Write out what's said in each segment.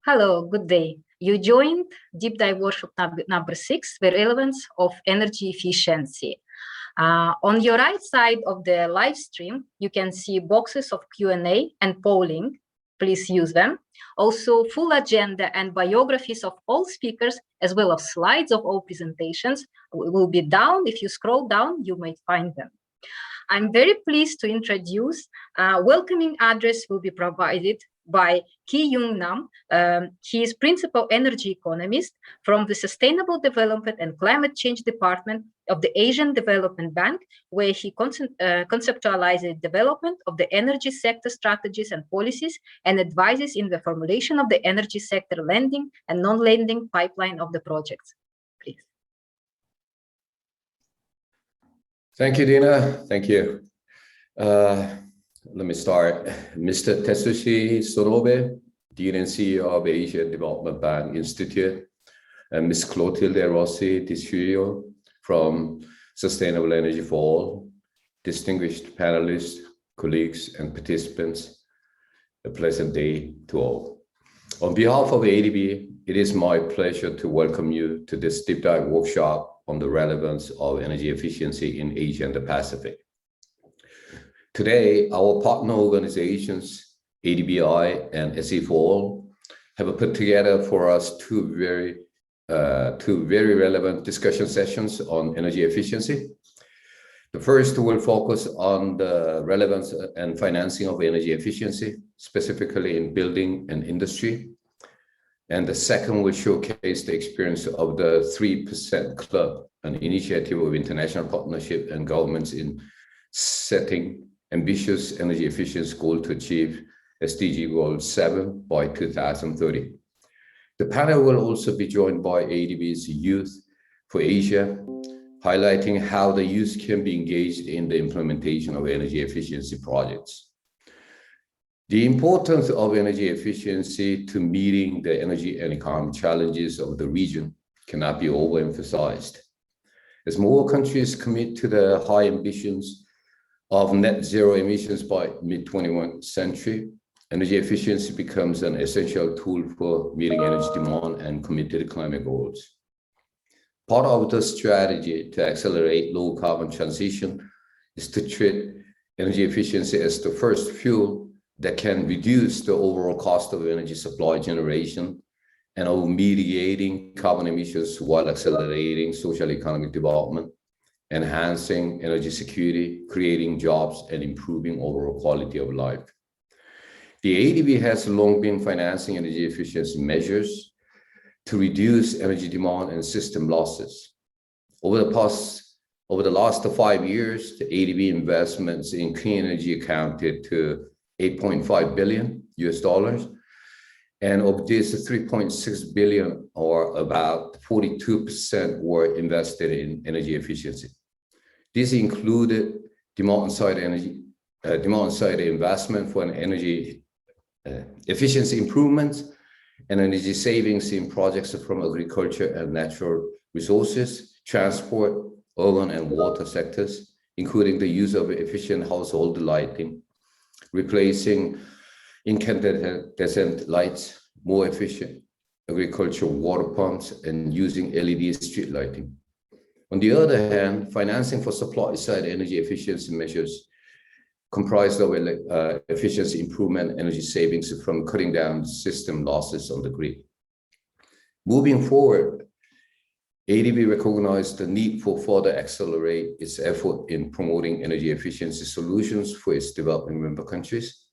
Hello, good day. You joined Deep Dive Workshop number 6, the relevance of energy efficiency. On your right side of the live stream, you can see boxes of Q&A and polling. Please use them. Also, full agenda and biographies of all speakers, as well as slides of all presentations, will be down. If you scroll down, you might find them. I'm very pleased to introduce welcoming address will be provided by Ki Young Nam. He is Principal Energy Economist from the Sustainable Development and Climate Change Department of the Asian Development Bank, where he conceptualizes development of the energy sector strategies and policies and advises in the formulation of the energy sector lending and non-lending pipeline of the projects. Please. Thank you, Dina. Thank you. Let me start. Mr. Tetsushi Sonobe, Dean and CEO of Asia Development Bank Institute, and Ms. Clotilde Rossi Tisciuio from Sustainable Energy for All, distinguished panelists, colleagues, and participants, a pleasant day to all. On behalf of ADB, it is my pleasure to welcome you to this deep dive workshop on the relevance of energy efficiency in Asia and the Pacific. Today, our partner organizations, ADBI and SE4All, have put together for us two very relevant discussion sessions on energy efficiency. The first will focus on the relevance and financing of energy efficiency, specifically in building and industry. And the second will showcase the experience of the 3% Club, an initiative of international partnership and governments in setting ambitious energy efficiency goal to achieve SDG Goal 7 by 2030. The panel will also be joined by ADB's Youth for Asia, highlighting how the youth can be engaged in the implementation of energy efficiency projects. The importance of energy efficiency to meeting the energy and economic challenges of the region cannot be overemphasized. As more countries commit to the high ambitions of net zero emissions by mid-21st century, energy efficiency becomes an essential tool for meeting energy demand and committed climate goals. Part of the strategy to accelerate low carbon transition is to treat energy efficiency as the first fuel that can reduce the overall cost of energy supply generation and of mitigating carbon emissions while accelerating social economic development, enhancing energy security, creating jobs, and improving overall quality of life. The ADB has long been financing energy efficiency measures to reduce energy demand and system losses. Over the last 5 years, the ADB investments in clean energy accounted to $8.5 billion, and of this, 3.6 billion, or about 42%, were invested in energy efficiency. This included demand-side investment for an energy efficiency improvements and energy savings in projects from agriculture and natural resources, transport, urban and water sectors, including the use of efficient household lighting, replacing incandescent lights, more efficient agricultural water pumps, and using LED street lighting. On the other hand, financing for supply-side energy efficiency measures comprised of efficiency improvement, energy savings from cutting down system losses on the grid. Moving forward, ADB recognized the need for further accelerate its effort in promoting energy efficiency solutions for its developing member countries.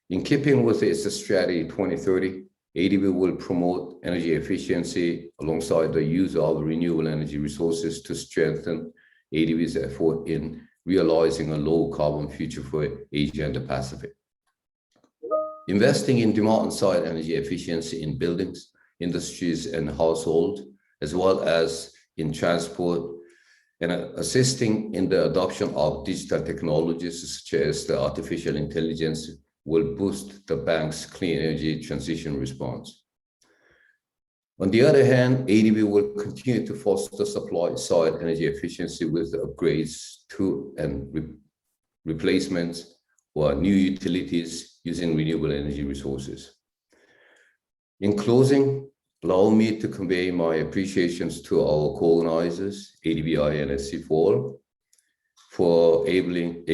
In keeping with its strategy 2030, ADB will promote energy efficiency alongside the use of renewable energy resources to strengthen ADB's effort in realizing a low carbon future for Asia and the Pacific. Investing in demand-side energy efficiency in buildings, industries, and households, as well as in transport, and assisting in the adoption of digital technologies such as the artificial intelligence will boost the bank's clean energy transition response. On the other hand, ADB will continue to foster supply-side energy efficiency with upgrades to and replacements or new utilities using renewable energy resources. In closing, allow me to convey my appreciations to our co-organizers, ADBI and SC4, for ably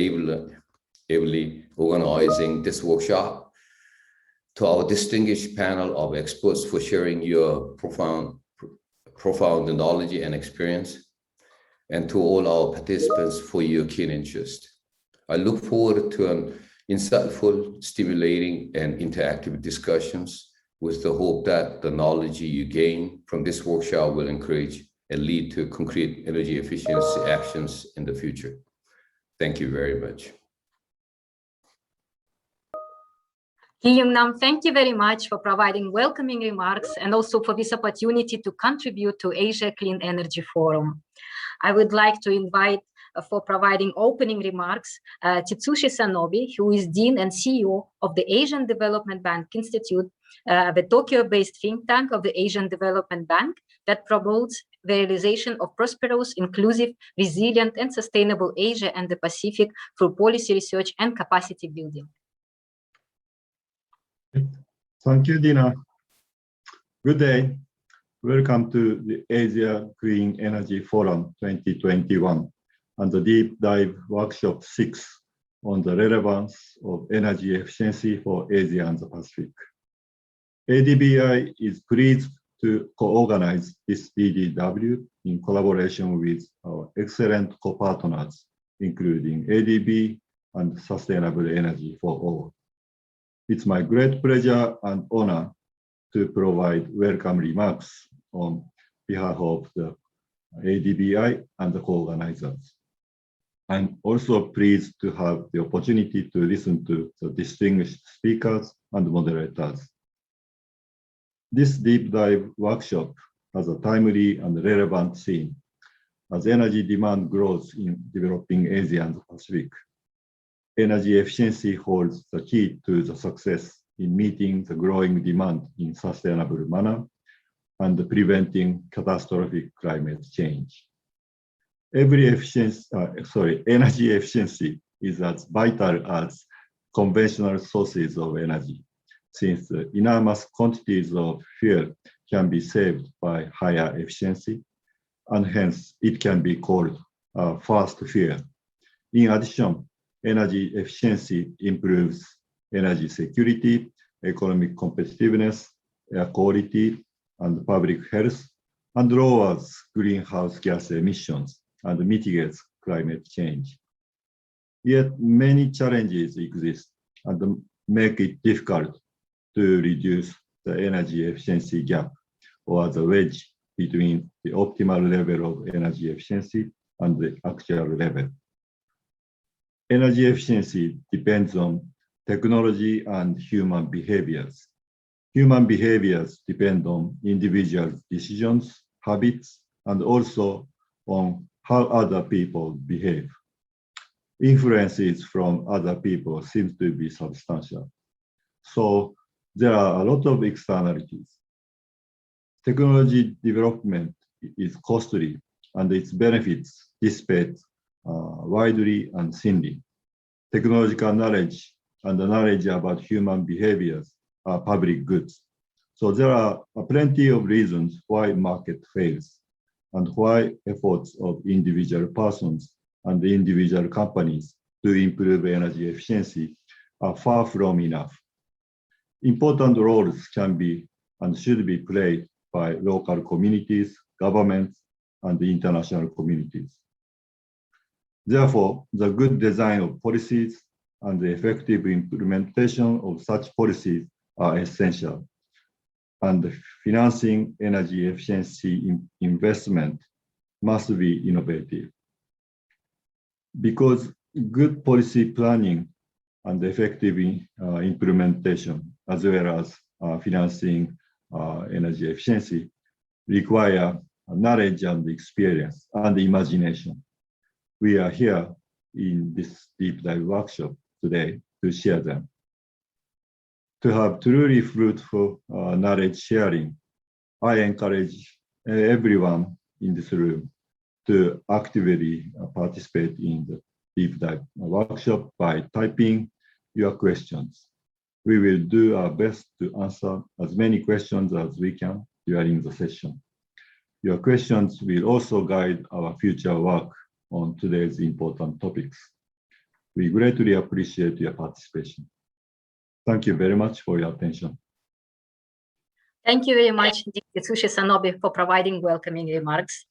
organizing this workshop, to our distinguished panel of experts for sharing your profound knowledge and experience, and to all our participants for your keen interest. I look forward to an insightful, stimulating, and interactive discussions with the hope that the knowledge you gain from this workshop will encourage and lead to concrete energy efficiency actions in the future. Thank you very much. Ki-Young Nam, thank you very much for providing welcoming remarks and also for this opportunity to contribute to Asia Clean Energy Forum. I would like to invite for providing opening remarks Tetsushi Sanobi, who is Dean and CEO of the Asian Development Bank Institute, the Tokyo-based think tank of the Asian Development Bank that promotes the realization of prosperous, inclusive, resilient, and sustainable Asia and the Pacific through policy research and capacity building. Thank you, Dina. Good day. Welcome to the Asia Clean Energy Forum 2021 and the Deep Dive Workshop 6 on the relevance of energy efficiency for Asia and the Pacific. ADBI is pleased to co-organize this DDW in collaboration with our excellent co-partners, including ADB and Sustainable Energy for All. It's my great pleasure and honor to provide welcome remarks on behalf of the ADBI and the co-organizers. I'm also pleased to have the opportunity to listen to the distinguished speakers and moderators. This deep dive workshop has a timely and relevant theme as energy demand grows in developing Asia and the Pacific. Energy efficiency holds the key to the success in meeting the growing demand in sustainable manner and preventing catastrophic climate change. Energy efficiency is as vital as conventional sources of energy, since enormous quantities of fuel can be saved by higher efficiency, and hence it can be called fast fuel. In addition, energy efficiency improves energy security, economic competitiveness, air quality, and public health, and lowers greenhouse gas emissions and mitigates climate change. Yet many challenges exist and make it difficult to reduce the energy efficiency gap, or the wedge between the optimal level of energy efficiency and the actual level. Energy efficiency depends on technology and human behaviors. Human behaviors depend on individual decisions, habits, and also on how other people behave. Influences from other people seem to be substantial. So there are a lot of externalities. Technology development is costly and its benefits dissipate widely and thinly. Technological knowledge and the knowledge about human behaviors are public goods. So there are plenty of reasons why market fails and why efforts of individual persons and the individual companies to improve energy efficiency are far from enough. Important roles can be and should be played by local communities, governments, and the international communities. Therefore, the good design of policies and the effective implementation of such policies are essential. And financing energy efficiency investment must be innovative. Because good policy planning and effective implementation, as well as financing energy efficiency, require knowledge and experience and imagination. We are here in this deep dive workshop today to share them. To have truly fruitful knowledge sharing, I encourage everyone in this room to actively participate in the deep dive workshop by typing your questions. We will do our best to answer as many questions as we can during the session. Your questions will also guide our future work on today's important topics. We greatly appreciate your participation. Thank you very much for your attention. Thank you very much, Tsushi Sanobe, for providing welcoming remarks.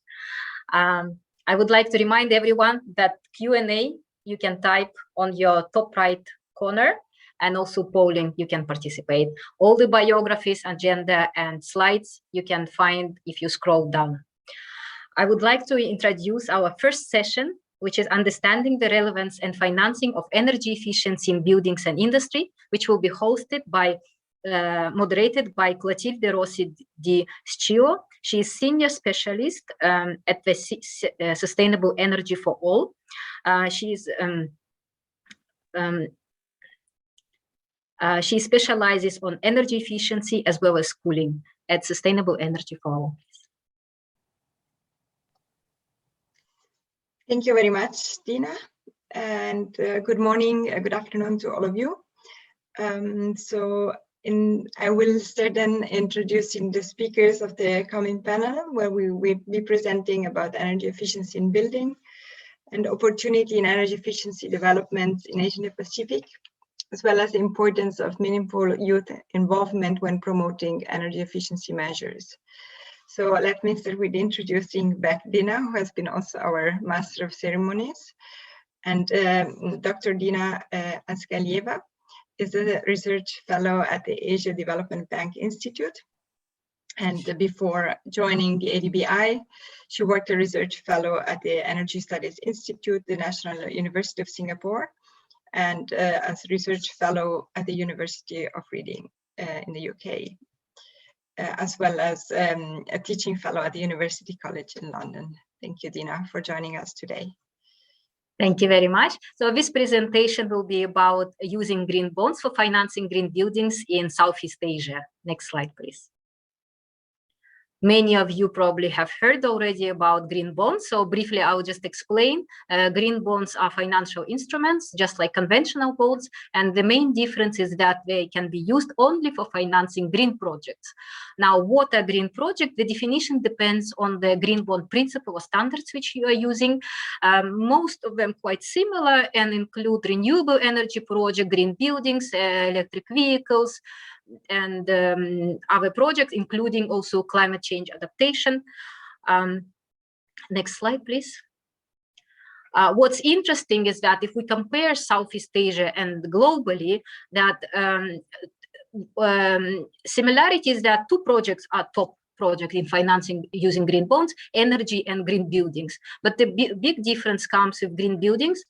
I would like to remind everyone that Q&A you can type on your top right corner, and also polling you can participate. All the biographies, agenda, and slides you can find if you scroll down. I would like to introduce our first session, which is Understanding the Relevance and Financing of Energy Efficiency in Buildings and Industry, which will be hosted by moderated by Clotilde Rossi di Scio. She is senior specialist at the Sustainable Energy for All. She specializes on energy efficiency as well as cooling at Sustainable Energy for All. Thank you very much, Dina, and good morning, good afternoon to all of you. I will start then introducing the speakers of the coming panel, where we will be presenting about energy efficiency in building and opportunity in energy efficiency development in Asia Pacific, as well as the importance of meaningful youth involvement when promoting energy efficiency measures. So let me start with introducing back Dina, who has been also our Master of Ceremonies, and Dr. Dina Askalieva is a research fellow at the Asia Development Bank Institute. And before joining the ADBI, she worked as a research fellow at the Energy Studies Institute, the National University of Singapore, and as a research fellow at the University of Reading in the UK, as well as a teaching fellow at the University College in London. Thank you, Dina, for joining us today. Thank you very much. So this presentation will be about using green bonds for financing green buildings in Southeast Asia. Next slide, please. Many of you probably have heard already about green bonds. So briefly, I'll just explain. Green bonds are financial instruments, just like conventional bonds. And the main difference is that they can be used only for financing green projects. Now, what are green projects? The definition depends on the green bond principle or standards which you are using. Most of them quite similar and include renewable energy projects, green buildings, electric vehicles, and other projects, including also climate change adaptation. Next slide, please. What's interesting is that if we compare Southeast Asia and globally, that similarities that two projects are top project in financing using green bonds, energy and green buildings. But the big difference comes with green buildings.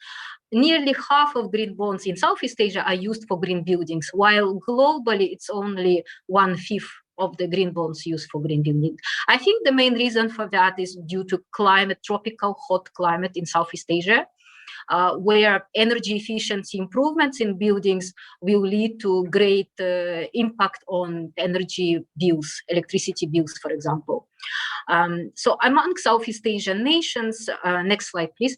Nearly half of green bonds in Southeast Asia are used for green buildings, while globally it's only 1/5 of the green bonds used for green buildings. I think the main reason for that is due to climate, tropical hot climate in Southeast Asia, where energy efficiency improvements in buildings will lead to great impact on energy bills, electricity bills, for example. So among Southeast Asian nations, next slide, please.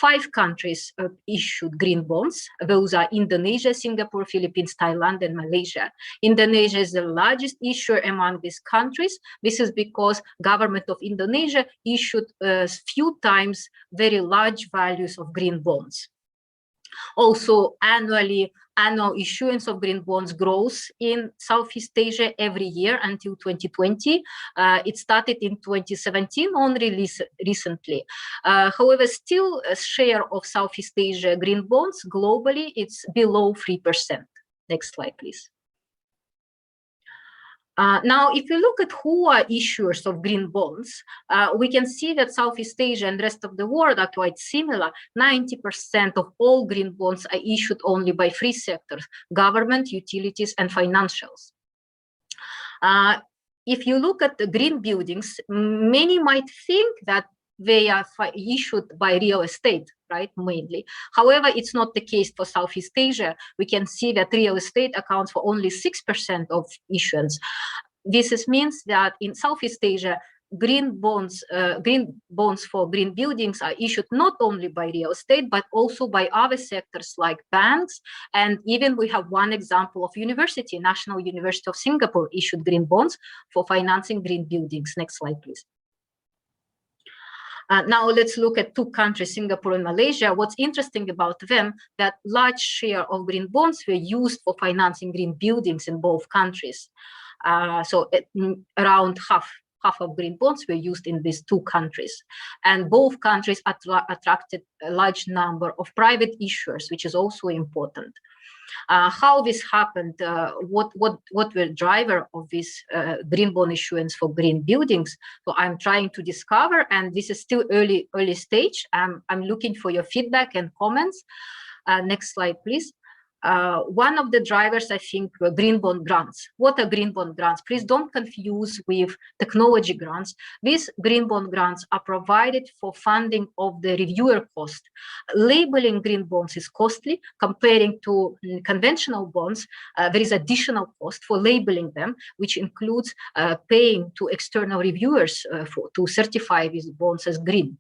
5 countries issued green bonds. Those are Indonesia, Singapore, Philippines, Thailand, and Malaysia. Indonesia is the largest issuer among these countries. This is because government of Indonesia issued a few times very large values of green bonds. Also, annual issuance of green bonds grows in Southeast Asia every year until 2020. It started in 2017, only recently. However, still a share of Southeast Asia green bonds globally, it's below 3%. Next slide, please. Now, if you look at who are issuers of green bonds, we can see that Southeast Asia and the rest of the world are quite similar. 90% of all green bonds are issued only by 3 sectors: government, utilities, and financials. If you look at the green buildings, many might think that they are issued by real estate, right, mainly. However, it's not the case for Southeast Asia. We can see that real estate accounts for only 6% of issuance. This means that in Southeast Asia, green bonds for green buildings are issued not only by real estate, but also by other sectors like banks. And even we have one example of university, National University of Singapore issued green bonds for financing green buildings. Next slide, please. Now let's look at two countries, Singapore and Malaysia. What's interesting about them, that large share of green bonds were used for financing green buildings in both countries. Around half of green bonds were used in these two countries. And both countries attracted a large number of private issuers, which is also important. How this happened, what were the driver of this green bond issuance for green buildings? So I'm trying to discover, and this is still early stage. I'm looking for your feedback and comments. Next slide, please. One of the drivers, I think, were green bond grants. What are green bond grants? Please don't confuse with technology grants. These green bond grants are provided for funding of the reviewer cost. Labeling green bonds is costly. Comparing to conventional bonds, there is additional cost for labeling them, which includes paying to external reviewers to certify these bonds as green.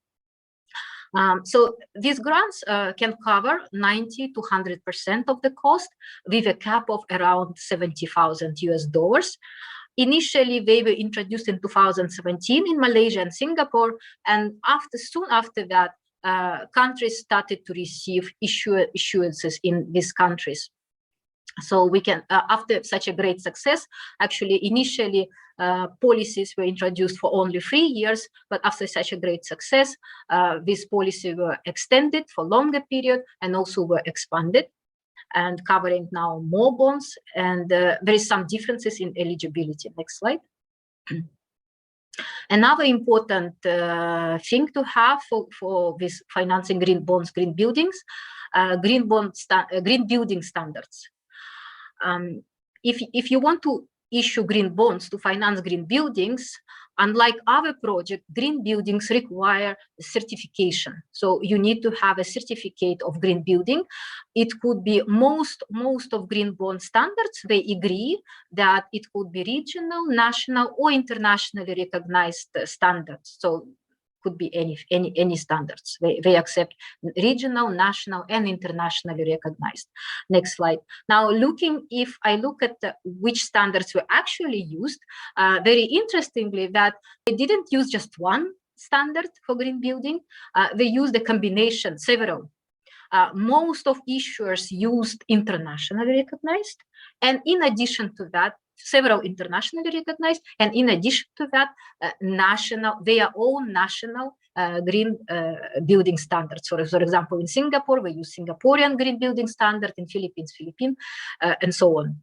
So these grants can cover 90 to 100% of the cost with a cap of around $70,000. Initially, they were introduced in 2017 in Malaysia and Singapore, and soon after that, countries started to receive issuances in these countries. So we can, after such a great success, actually initially policies were introduced for only 3 years, but after such a great success, these policies were extended for longer period and also were expanded and covering now more bonds. And there is some differences in eligibility. Next slide. Another important thing to have for this financing green bonds, green buildings, green building standards. If you want to issue green bonds to finance green buildings, unlike other projects, green buildings require certification. So you need to have a certificate of green building. It could be most of green bond standards. They agree that it could be regional, national, or internationally recognized standards. So could be any standards. They accept regional, national, and internationally recognized. Next slide. Now, if I look at which standards were actually used, very interestingly, that they didn't use just one standard for green building. They used a combination, several. Most of issuers used internationally recognized, and in addition to that, several internationally recognized, and in addition to that, their own national green building standards. So, for example, in Singapore, we use Singaporean green building standard, in Philippines, and so on.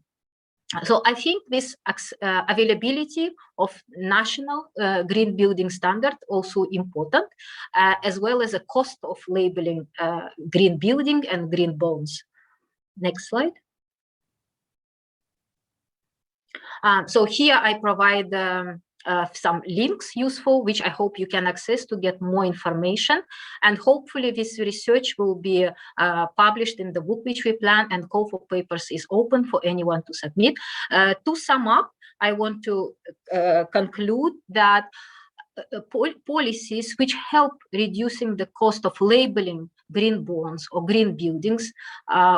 So I think this availability of national green building standard also important, as well as a cost of labeling green building and green bonds. Next slide. So here I provide some links useful, which I hope you can access to get more information. And hopefully this research will be published in the book which we plan, and call for papers is open for anyone to submit. To sum up, I want to conclude that policies which help reducing the cost of labeling green bonds or green buildings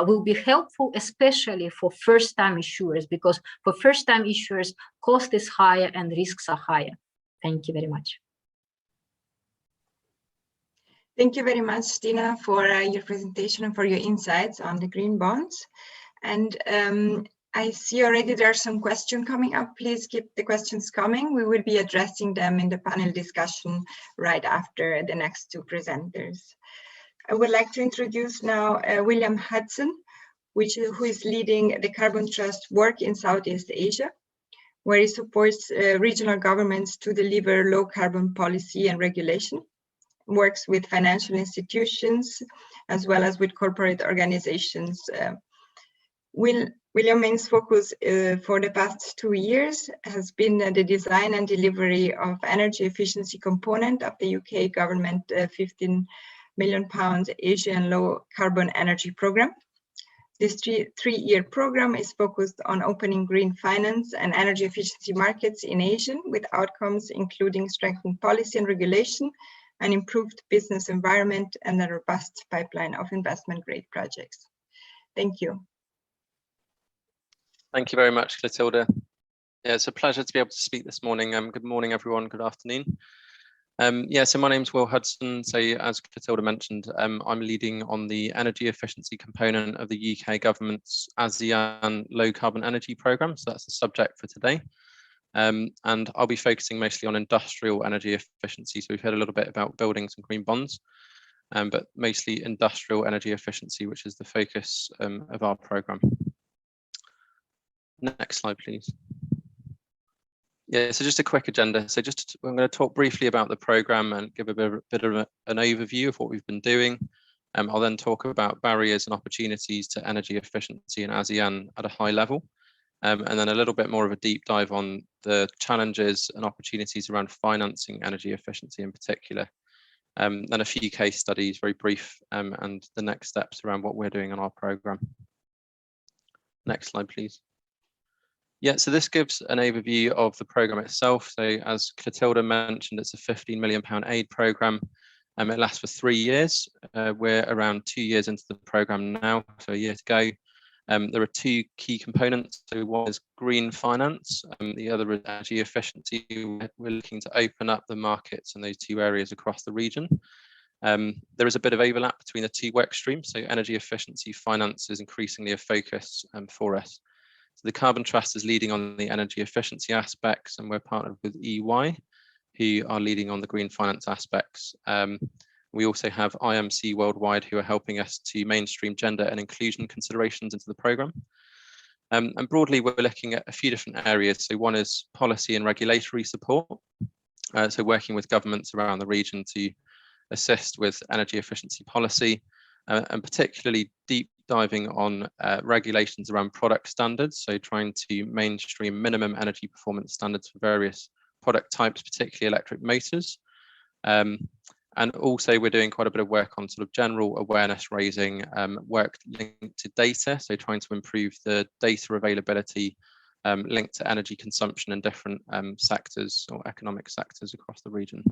will be helpful, especially for first-time issuers, because for first-time issuers, cost is higher and risks are higher. Thank you very much. Thank you very much, Tina, for your presentation and for your insights on the green bonds. And I see already there are some questions coming up. Please keep the questions coming. We will be addressing them in the panel discussion right after the next two presenters. I would like to introduce now William Hudson, who is leading the Carbon Trust work in Southeast Asia, where he supports regional governments to deliver low carbon policy and regulation, works with financial institutions, as well as with corporate organizations. William Main's focus for the past 2 years has been the design and delivery of energy efficiency component of the UK government £15 million Asian low carbon energy program. This three-year program is focused on opening green finance and energy efficiency markets in Asia, with outcomes including strengthened policy and regulation, an improved business environment, and a robust pipeline of investment-grade projects. Thank you. Thank you very much, Clotilde. Yeah, it's a pleasure to be able to speak this morning. Good morning, everyone. Good afternoon. So my name's Will Hudson. So as Clotilde mentioned, I'm leading on the energy efficiency component of the UK government's ASEAN low carbon energy programme. So that's the subject for today. And I'll be focusing mostly on industrial energy efficiency. So we've heard a little bit about buildings and green bonds, but mostly industrial energy efficiency, which is the focus of our programme. Next slide, please. Yeah, so just a quick agenda. So I'm going to talk briefly about the programme and give a bit of an overview of what we've been doing. I'll then talk about barriers and opportunities to energy efficiency in ASEAN at a high level. And then a little bit more of a deep dive on the challenges and opportunities around financing energy efficiency in particular. Then a few case studies, very brief, and the next steps around what we're doing on our programme. Next slide, please. Yeah, so this gives an overview of the programme itself. So as Clotilde mentioned, it's a £15 million aid programme. It lasts for 3 years. We're around 2 years into the programme now, so a year to go. There are two key components. So one is green finance, the other is energy efficiency. We're looking to open up the markets in those two areas across the region. There is a bit of overlap between the two work streams. So energy efficiency finance is increasingly a focus for us. So the Carbon Trust is leading on the energy efficiency aspects, and we're partnered with EY, who are leading on the green finance aspects. We also have IMC Worldwide, who are helping us to mainstream gender and inclusion considerations into the programme. And broadly, we're looking at a few different areas. So one is policy and regulatory support. So working with governments around the region to assist with energy efficiency policy, and particularly deep diving on regulations around product standards. So trying to mainstream minimum energy performance standards for various product types, particularly electric motors. And also we're doing quite a bit of work on sort of general awareness raising, work linked to data. So trying to improve the data availability linked to energy consumption in different sectors or economic sectors across the region.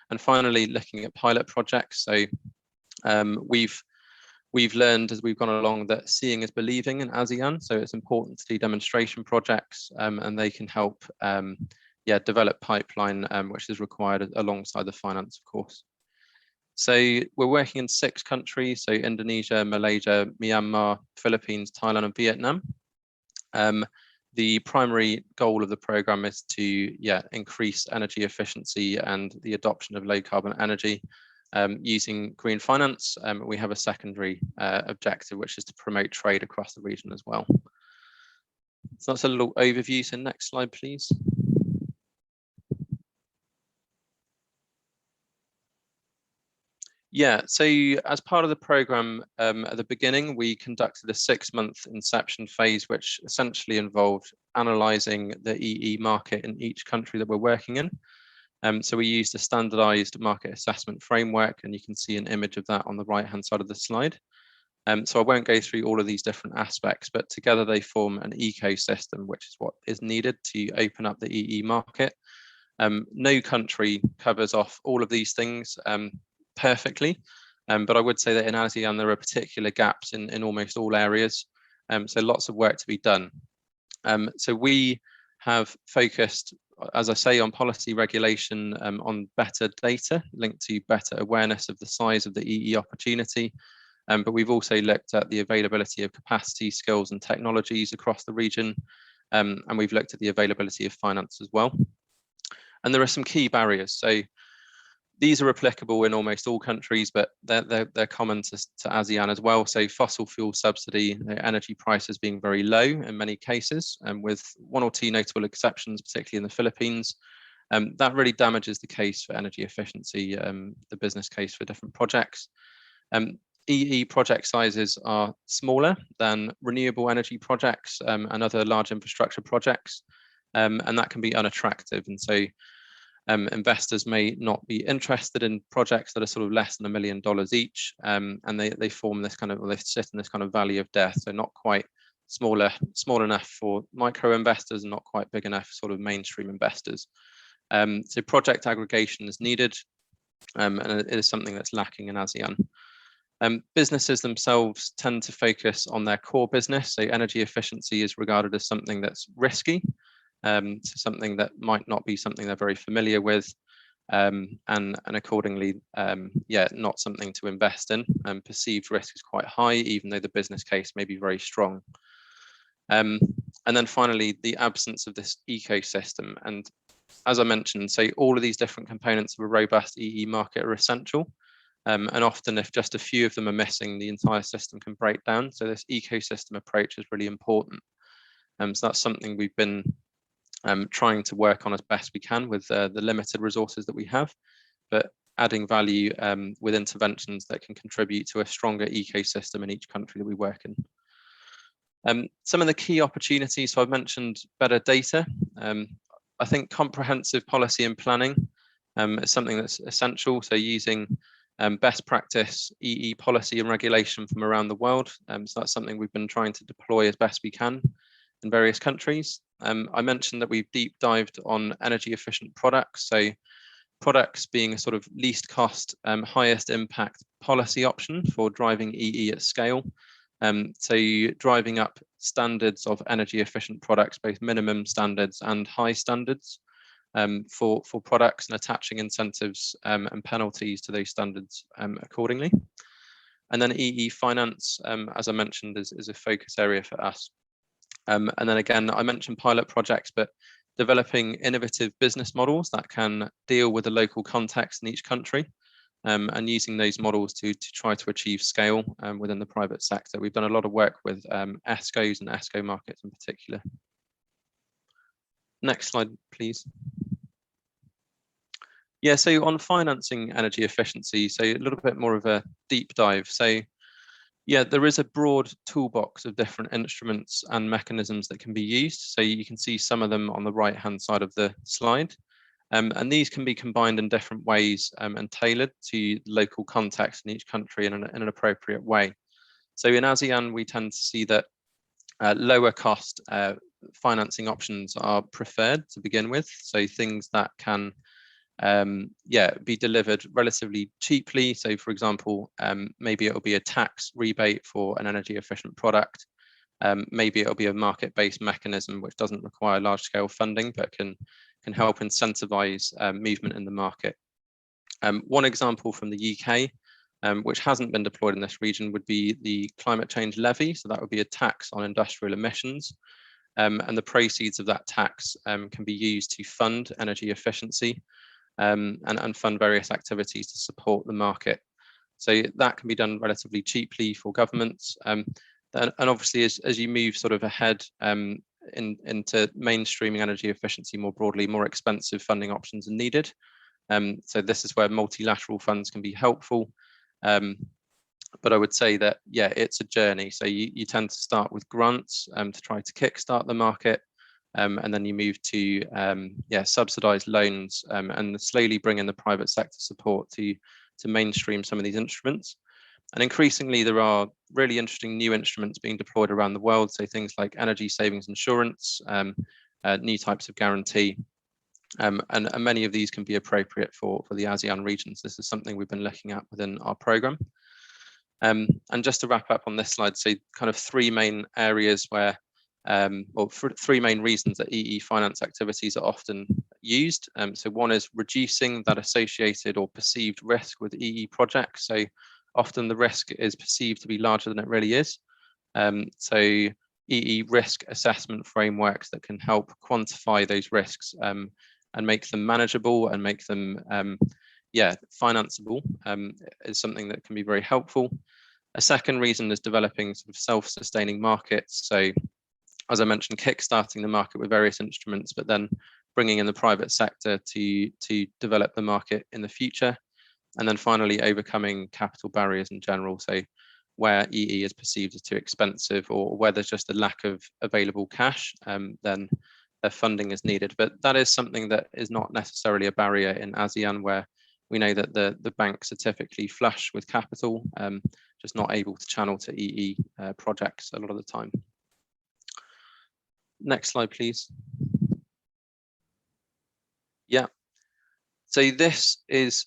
And finally, looking at pilot projects. So we've learned as we've gone along that seeing is believing in ASEAN. So it's important to do demonstration projects, and they can help develop pipeline, which is required alongside the finance, of course. So we're working in 6 countries, so Indonesia, Malaysia, Myanmar, Philippines, Thailand, and Vietnam. The primary goal of the programme is to increase energy efficiency and the adoption of low carbon energy using green finance. We have a secondary objective, which is to promote trade across the region as well. So that's a little overview. So next slide, please. Yeah, so as part of the programme, at the beginning, we conducted a 6-month inception phase, which essentially involved analysing the EE market in each country that we're working in. So we used a standardised market assessment framework, and you can see an image of that on the right-hand side of the slide. So I won't go through all of these different aspects, but together they form an ecosystem, which is what is needed to open up the EE market. No country covers off all of these things perfectly, but I would say that in ASEAN there are particular gaps in almost all areas, so lots of work to be done. So we have focused, as I say, on policy regulation, on better data linked to better awareness of the size of the EE opportunity, but we've also looked at the availability of capacity, skills and technologies across the region, and we've looked at the availability of finance as well. And there are some key barriers. So these are applicable in almost all countries, but they're common to ASEAN as well. So fossil fuel subsidy, energy prices being very low in many cases, and with 1 or 2 notable exceptions, particularly in the Philippines. That really damages the case for energy efficiency, the business case for different projects. EE project sizes are smaller than renewable energy projects and other large infrastructure projects, and that can be unattractive. And so investors may not be interested in projects that are sort of less than $1 million each, and they form this kind of, they sit in this kind of valley of death, so not quite small enough for micro investors and not quite big enough for sort of mainstream investors. So project aggregation is needed, and it is something that's lacking in ASEAN. Businesses themselves tend to focus on their core business, so energy efficiency is regarded as something that's risky, so something that might not be something they're very familiar with, and accordingly, not something to invest in. Perceived risk is quite high, even though the business case may be very strong. And then finally, the absence of this ecosystem. And as I mentioned, so all of these different components of a robust EE market are essential. And often if just a few of them are missing, the entire system can break down. So this ecosystem approach is really important. So that's something we've been trying to work on as best we can with the limited resources that we have, but adding value with interventions that can contribute to a stronger ecosystem in each country that we work in. Some of the key opportunities, so I've mentioned better data. I think comprehensive policy and planning is something that's essential. So using best practice EE policy and regulation from around the world. So that's something we've been trying to deploy as best we can in various countries. I mentioned that we've deep dived on energy efficient products. So products being a sort of least cost, highest impact policy option for driving EE at scale. So driving up standards of energy efficient products, both minimum standards and high standards for products, and attaching incentives and penalties to those standards accordingly. And then EE finance, as I mentioned, is a focus area for us. And then again, I mentioned pilot projects, but developing innovative business models that can deal with the local context in each country. And using those models to try to achieve scale within the private sector. We've done a lot of work with ESCOs and ESCO markets in particular. Next slide, please. Yeah, so on financing energy efficiency, so a little bit more of a deep dive. So yeah, there is a broad toolbox of different instruments and mechanisms that can be used. So you can see some of them on the right-hand side of the slide. And these can be combined in different ways and tailored to local context in each country in an appropriate way. So in ASEAN, we tend to see that lower cost financing options are preferred to begin with. So things that can be delivered relatively cheaply. So for example, maybe it'll be a tax rebate for an energy efficient product. Maybe it'll be a market-based mechanism which doesn't require large scale funding, but can help incentivize movement in the market. One example from the UK, which hasn't been deployed in this region, would be the climate change levy. So that would be a tax on industrial emissions. And the proceeds of that tax can be used to fund energy efficiency and fund various activities to support the market. So that can be done relatively cheaply for governments. And obviously, as you move sort of ahead into mainstreaming energy efficiency more broadly, more expensive funding options are needed. So this is where multilateral funds can be helpful. But I would say that, yeah, it's a journey. So you tend to start with grants to try to kickstart the market. And then you move to subsidized loans and slowly bring in the private sector support to mainstream some of these instruments. And increasingly, there are really interesting new instruments being deployed around the world. So things like energy savings insurance, new types of guarantee, and many of these can be appropriate for the ASEAN regions. This is something we've been looking at within our program. And just to wrap up on this slide, so kind of three main areas where, three main reasons that EE finance activities are often used. So one is reducing that associated or perceived risk with EE projects. So often the risk is perceived to be larger than it really is. So EE risk assessment frameworks that can help quantify those risks and make them manageable and make them financeable is something that can be very helpful. A second reason is developing sort of self-sustaining markets. So as I mentioned, kickstarting the market with various instruments, but then bringing in the private sector to develop the market in the future. And then finally, overcoming capital barriers in general. So where EE is perceived as too expensive or where there's just a lack of available cash, then funding is needed. But that is something that is not necessarily a barrier in ASEAN, where we know that the banks are typically flush with capital, just not able to channel to EE projects a lot of the time. Next slide, please. Yeah. So this is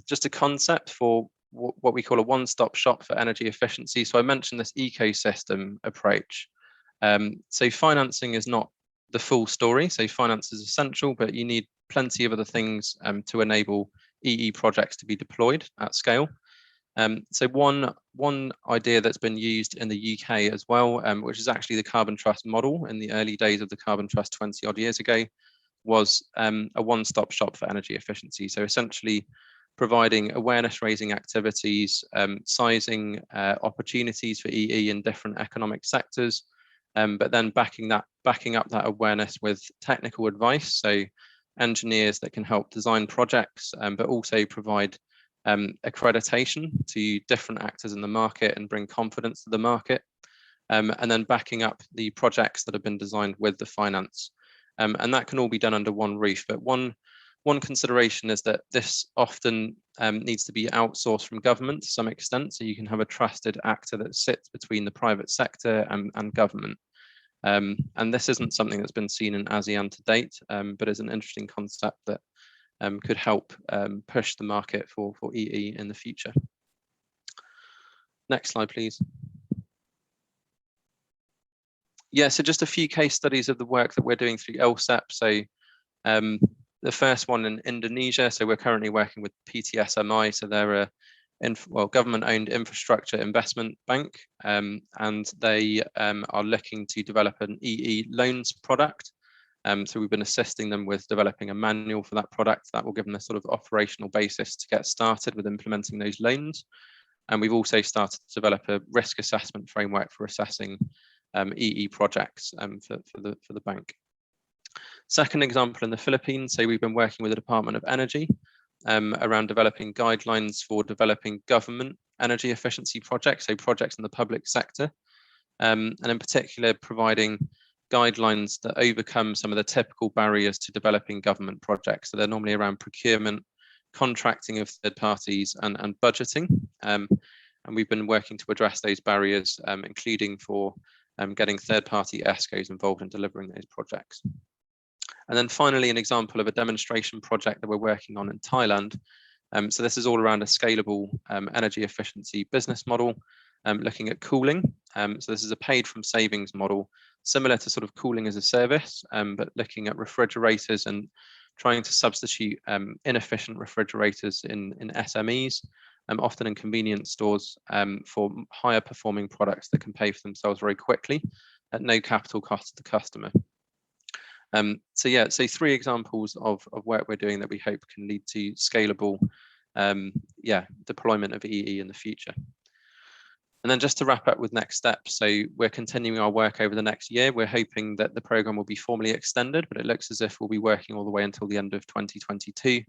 just a concept for what we call a one-stop shop for energy efficiency. So I mentioned this ecosystem approach. So financing is not the full story. So finance is essential, but you need plenty of other things to enable EE projects to be deployed at scale. So one idea that's been used in the UK as well, which is actually the Carbon Trust model in the early days of the Carbon Trust 20 odd years ago, was a one-stop shop for energy efficiency. So essentially providing awareness raising activities, sizing opportunities for EE in different economic sectors, but then backing up that awareness with technical advice. So engineers that can help design projects, but also provide accreditation to different actors in the market and bring confidence to the market, and then backing up the projects that have been designed with the finance. And that can all be done under one roof. But one consideration is that this often needs to be outsourced from government to some extent. So you can have a trusted actor that sits between the private sector and government. And this isn't something that's been seen in ASEAN to date, but is an interesting concept that could help push the market for EE in the future. Next slide, please. Yeah, so just a few case studies of the work that we're doing through LSEP. So the first one in Indonesia. So we're currently working with PTSMI. So they're a government-owned infrastructure investment bank, and they are looking to develop an EE loans product. So we've been assisting them with developing a manual for that product that will give them a sort of operational basis to get started with implementing those loans. And we've also started to develop a risk assessment framework for assessing EE projects for the bank. Second example in the Philippines, so we've been working with the Department of Energy around developing guidelines for developing government energy efficiency projects, so projects in the public sector, and in particular providing guidelines that overcome some of the typical barriers to developing government projects. So they're normally around procurement, contracting of third parties, and budgeting. And we've been working to address those barriers, including for getting third-party ESCOs involved in delivering those projects. And then finally, an example of a demonstration project that we're working on in Thailand. So this is all around a scalable energy efficiency business model, looking at cooling. So this is a paid from savings model, similar to sort of cooling as a service, but looking at refrigerators and trying to substitute inefficient refrigerators in SMEs, often in convenience stores, for higher performing products that can pay for themselves very quickly at no capital cost to the customer. So yeah, so three examples of work we're doing that we hope can lead to scalable deployment of EE in the future. And then just to wrap up with next steps, so we're continuing our work over the next year. We're hoping that the program will be formally extended, but it looks as if we'll be working all the way until the end of 2022,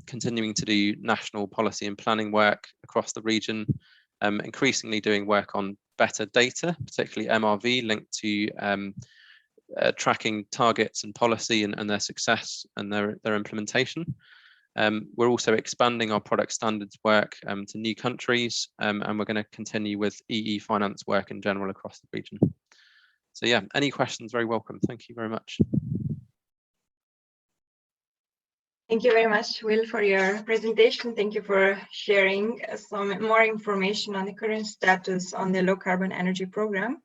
continuing to do national policy and planning work across the region, increasingly doing work on better data, particularly MRV linked to tracking targets and policy and their success and their implementation. We're also expanding our product standards work to new countries, and we're going to continue with EE finance work in general across the region. So yeah, any questions, very welcome. Thank you very much. Thank you very much, Will, for your presentation. Thank you for sharing some more information on the current status on the low carbon energy program,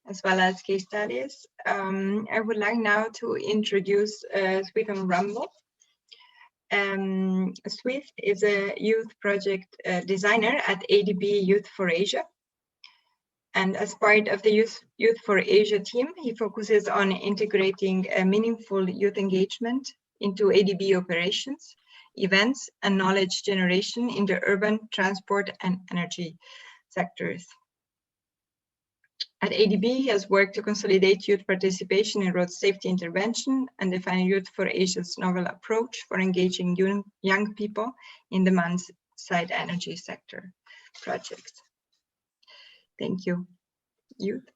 as well as case studies. I would like now to introduce Swethan Rumble. Sweth is a youth project designer at ADB Youth for Asia. And as part of the Youth for Asia team, he focuses on integrating a meaningful youth engagement into ADB operations, events, and knowledge generation in the urban, transport, and energy sectors. At ADB, he has worked to consolidate youth participation in road safety intervention and define Youth for Asia's novel approach for engaging young people in demand-side energy sector projects. Thank you. Youth.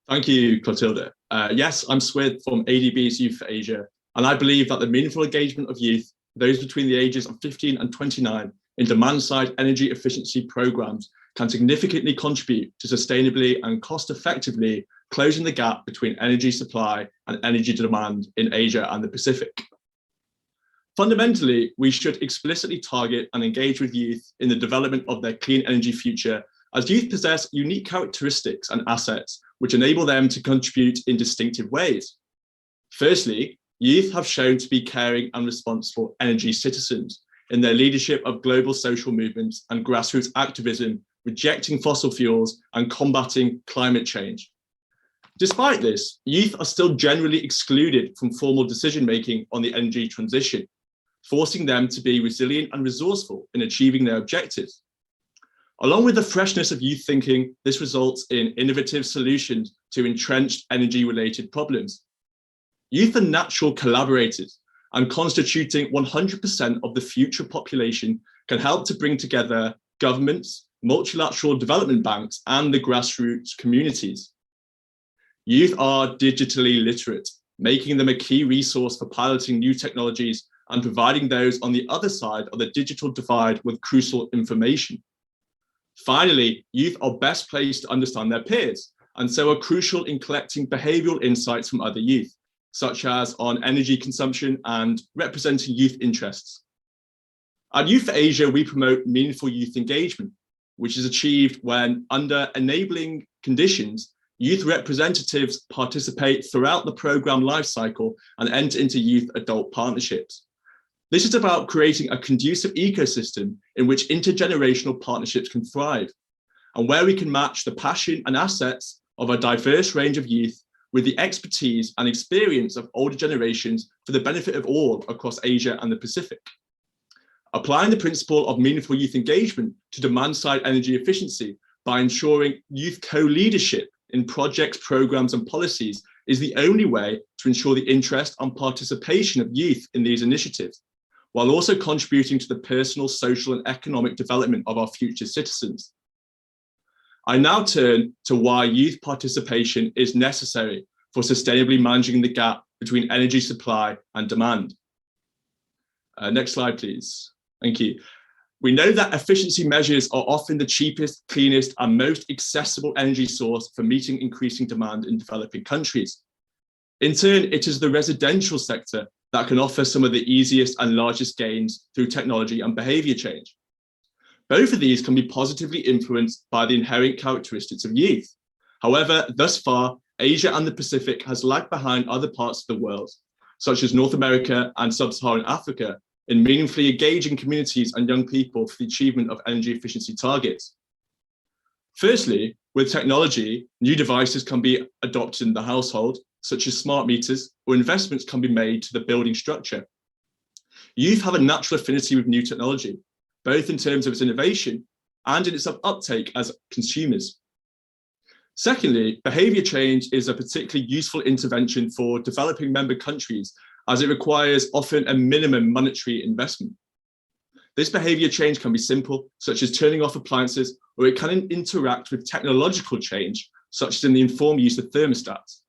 Thank you, Clotilde. Yes, I'm Swith from ADB's Youth for Asia, and I believe that the meaningful engagement of youth, those between the ages of 15 and 29, in demand-side energy efficiency programs can significantly contribute to sustainably and cost-effectively closing the gap between energy supply and energy demand in Asia and the Pacific. Fundamentally, we should explicitly target and engage with youth in the development of their clean energy future, as youth possess unique characteristics and assets which enable them to contribute in distinctive ways. Firstly, youth have shown to be caring and responsible energy citizens in their leadership of global social movements and grassroots activism, rejecting fossil fuels and combating climate change. Despite this, youth are still generally excluded from formal decision-making on the energy transition, forcing them to be resilient and resourceful in achieving their objectives. Along with the freshness of youth thinking, this results in innovative solutions to entrenched energy-related problems. Youth are natural collaborators, and constituting 100% of the future population can help to bring together governments, multilateral development banks, and the grassroots communities. Youth are digitally literate, making them a key resource for piloting new technologies and providing those on the other side of the digital divide with crucial information. Finally, youth are best placed to understand their peers, and so are crucial in collecting behavioral insights from other youth, such as on energy consumption and representing youth interests. At Youth for Asia, we promote meaningful youth engagement, which is achieved when, under enabling conditions, youth representatives participate throughout the program lifecycle and enter into youth-adult partnerships. This is about creating a conducive ecosystem in which intergenerational partnerships can thrive, and where we can match the passion and assets of a diverse range of youth with the expertise and experience of older generations for the benefit of all across Asia and the Pacific. Applying the principle of meaningful youth engagement to demand-side energy efficiency by ensuring youth co-leadership in projects, programs, and policies is the only way to ensure the interest and participation of youth in these initiatives, while also contributing to the personal, social, and economic development of our future citizens. I now turn to why youth participation is necessary for sustainably managing the gap between energy supply and demand. Next slide, please. Thank you. We know that efficiency measures are often the cheapest, cleanest, and most accessible energy source for meeting increasing demand in developing countries. In turn, it is the residential sector that can offer some of the easiest and largest gains through technology and behavior change. Both of these can be positively influenced by the inherent characteristics of youth. However, thus far, Asia and the Pacific has lagged behind other parts of the world, such as North America and Sub-Saharan Africa, in meaningfully engaging communities and young people for the achievement of energy efficiency targets. Firstly, with technology, new devices can be adopted in the household, such as smart meters, or investments can be made to the building structure. Youth have a natural affinity with new technology, both in terms of its innovation and in its uptake as consumers. Secondly, behavior change is a particularly useful intervention for developing member countries, as it requires often a minimum monetary investment. This behavior change can be simple, such as turning off appliances, or it can interact with technological change, such as in the informed use of thermostats.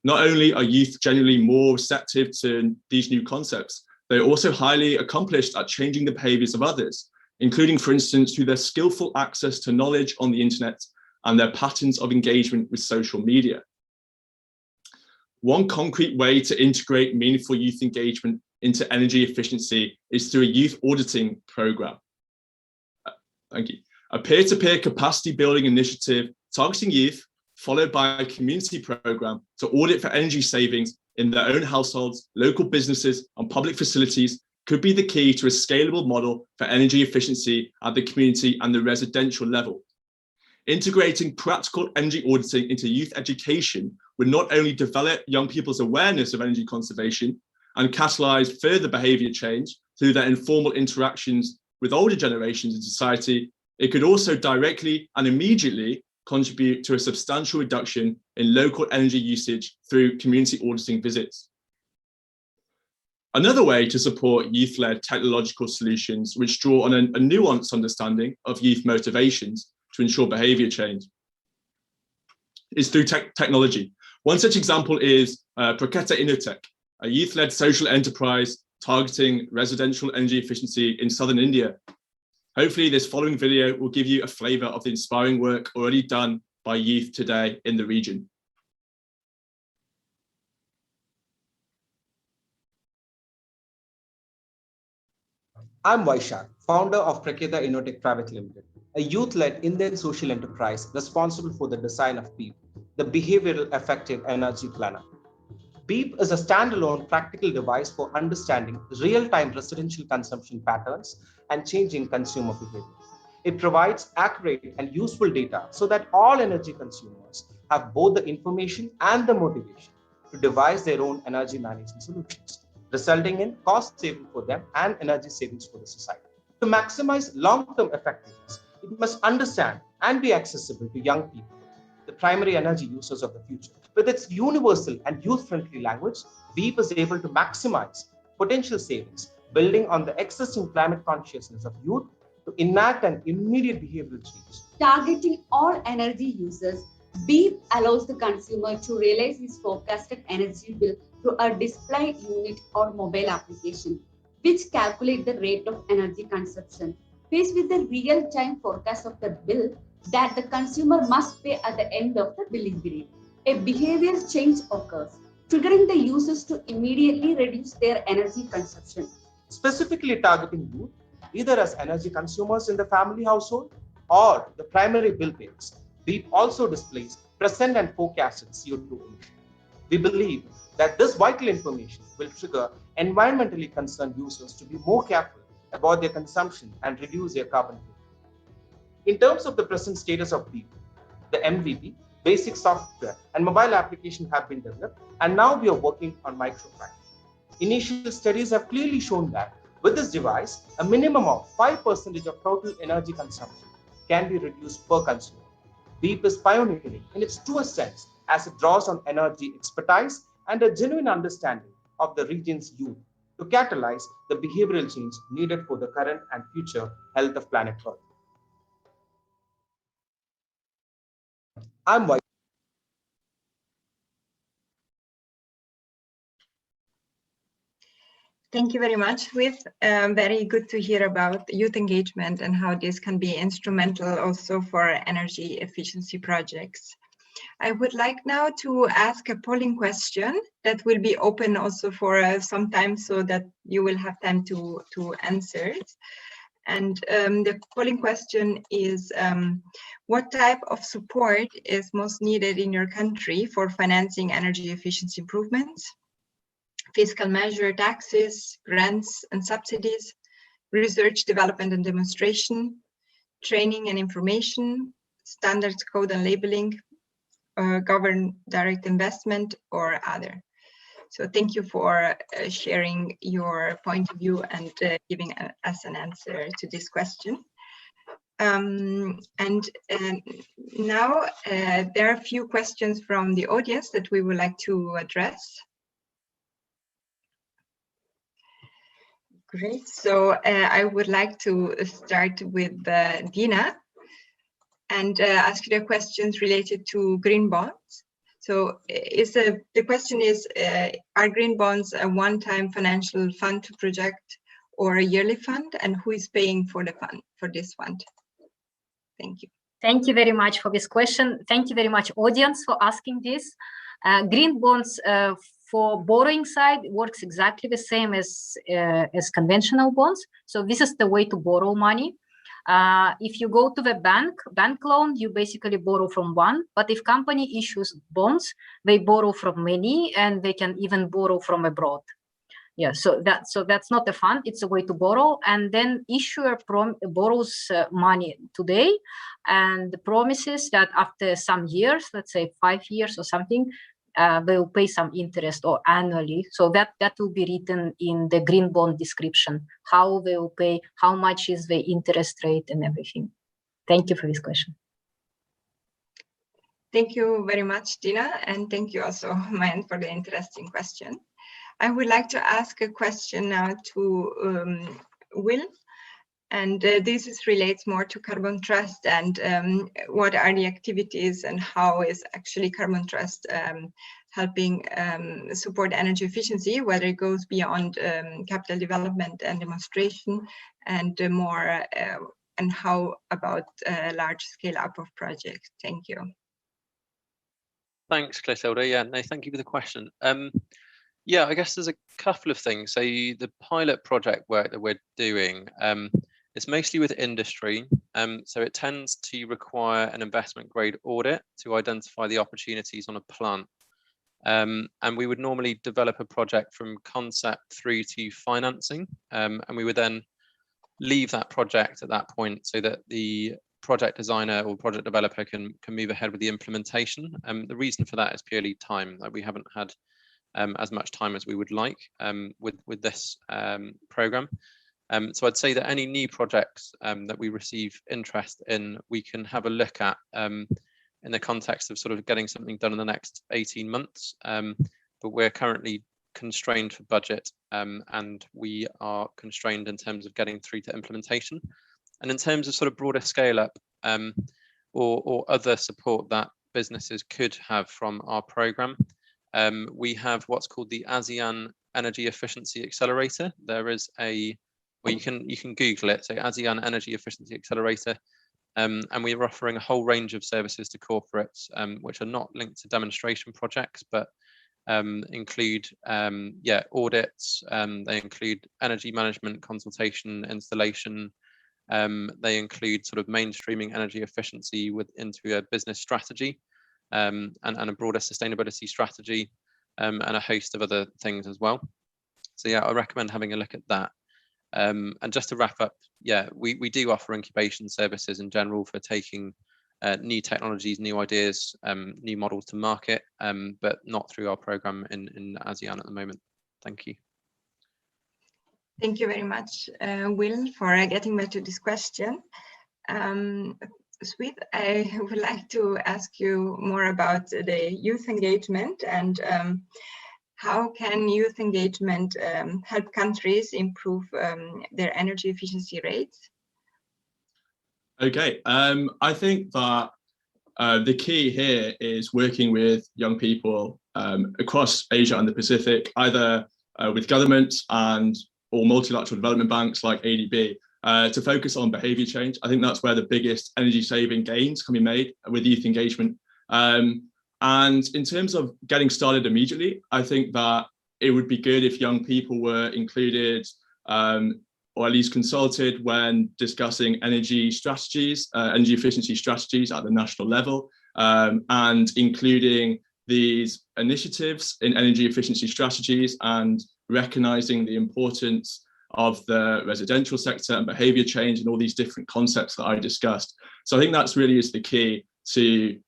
Not only are youth generally more receptive to these new concepts, they're also highly accomplished at changing the behaviors of others, including, for instance, through their skillful access to knowledge on the internet and their patterns of engagement with social media. One concrete way to integrate meaningful youth engagement into energy efficiency is through a youth auditing program. Thank you. A peer-to-peer capacity building initiative targeting youth, followed by a community program to audit for energy savings in their own households, local businesses, and public facilities could be the key to a scalable model for energy efficiency at the community and the residential level. Integrating practical energy auditing into youth education would not only develop young people's awareness of energy conservation and catalyze further behavior change through their informal interactions with older generations in society, it could also directly and immediately contribute to a substantial reduction in local energy usage through community auditing visits. Another way to support youth-led technological solutions which draw on a nuanced understanding of youth motivations to ensure behavior change is through technology. One such example is Praketa Innotech, a youth-led social enterprise targeting residential energy efficiency in southern India. Hopefully this following video will give you a flavor of the inspiring work already done by youth today in the region. I'm Vaishak, founder of Praketa Innotech Private Limited, a youth-led Indian social enterprise responsible for the design of BEEP, the Behavioral Effective Energy Planner. BEEP is a standalone practical device for understanding real-time residential consumption patterns and changing consumer behavior. It provides accurate and useful data so that all energy consumers have both the information and the motivation to devise their own energy management solutions, resulting in cost saving for them and energy savings for the society. To maximize long-term effectiveness, it must understand and be accessible to young people, the primary energy users of the future. With its universal and youth-friendly language, BEEP is able to maximize potential savings, building on the existing climate consciousness of youth to enact an immediate behavioral change. Targeting all energy users, BEEP allows the consumer to realize his forecasted energy bill through a display unit or mobile application, which calculate the rate of energy consumption. Faced with the real-time forecast of the bill that the consumer must pay at the end of the billing period, a behavioral change occurs, triggering the users to immediately reduce their energy consumption. Specifically targeting youth, either as energy consumers in the family household or the primary bill payers, BEEP also displays present and forecasted CO2 emissions. We believe that this vital information will trigger environmentally concerned users to be more careful about their consumption and reduce their carbon footprint. In terms of the present status of BEEP, the MVP, basic software and mobile application have been developed, and now we are working on microgrid. Initial studies have clearly shown that with this device, a minimum of 5% of total energy consumption can be reduced per consumer. BEEP is pioneering in its truest sense as it draws on energy expertise and a genuine understanding of the region's youth to catalyze the behavioral change needed for the current and future health of planet Earth. I'm Vaishak. Thank you very much, With. Very good to hear about youth engagement and how this can be instrumental also for energy efficiency projects. I would like now to ask a polling question that will be open also for some time so that you will have time to answer it. And the polling question is, what type of support is most needed in your country for financing energy efficiency improvements? Fiscal measure, taxes, grants and subsidies, research, development and demonstration, training and information, standards, code and labeling, govern direct investment or other. So thank you for sharing your point of view and giving us an answer to this question. Now there are a few questions from the audience that we would like to address. Great. So I would like to start with Dina and ask you the questions related to green bonds. So the question is, are green bonds a one-time financial fund to project or a yearly fund, and who is paying for the fund, for this fund? Thank you. Thank you very much for this question. Thank you very much, audience, for asking this. Green bonds for borrowing side works exactly the same as conventional bonds. So this is the way to borrow money. If you go to the bank loan, you basically borrow from one. But if company issues bonds, they borrow from many, and they can even borrow from abroad. Yeah, so that's not a fund, it's a way to borrow. And then issuer borrows money today and promises that after some years, let's say 5 years or something, they will pay some interest or annually. So that will be written in the green bond description, how they will pay, how much is the interest rate and everything. Thank you for this question. Thank you very much, Dina. And thank you also, Mayan, for the interesting question. I would like to ask a question now to Will. And this relates more to Carbon Trust and what are the activities and how is actually Carbon Trust helping support energy efficiency, whether it goes beyond capital development and demonstration, and more, and how about large scale up of projects? Thank you. Thanks, Clotilde. Yeah, no, thank you for the question. Yeah, I guess there's a couple of things. So the pilot project work that we're doing, it's mostly with industry. So it tends to require an investment grade audit to identify the opportunities on a plant. And we would normally develop a project from concept through to financing. And we would then leave that project at that point so that the project designer or project developer can move ahead with the implementation. The reason for that is purely time. Like we haven't had as much time as we would like with this program. So I'd say that any new projects that we receive interest in, we can have a look at in the context of sort of getting something done in the next 18 months. But we're currently constrained for budget and we are constrained in terms of getting through to implementation. And in terms of sort of broader scale up or other support that businesses could have from our program, we have what's called the ASEAN Energy Efficiency Accelerator. There is a, well, you can Google it, so ASEAN Energy Efficiency Accelerator, and we're offering a whole range of services to corporates, which are not linked to demonstration projects, but include audits. They include energy management, consultation, installation. They include sort of mainstreaming energy efficiency into a business strategy and a broader sustainability strategy, and a host of other things as well. So yeah, I recommend having a look at that. And just to wrap up, yeah, we do offer incubation services in general for taking new technologies, new ideas, new models to market, but not through our program in ASEAN at the moment. Thank you. Thank you very much, Will, for getting back to this question. Sweet, I would like to ask you more about the youth engagement and how can youth engagement help countries improve their energy efficiency rates? Okay, I think that the key here is working with young people across Asia and the Pacific, either with governments or multilateral development banks like ADB, to focus on behavior change. I think that's where the biggest energy saving gains can be made with youth engagement. And in terms of getting started immediately, I think that it would be good if young people were included or at least consulted when discussing energy strategies, energy efficiency strategies at the national level, and including these initiatives in energy efficiency strategies and recognizing the importance of the residential sector and behavior change and all these different concepts that I discussed. So I think that's really is the key to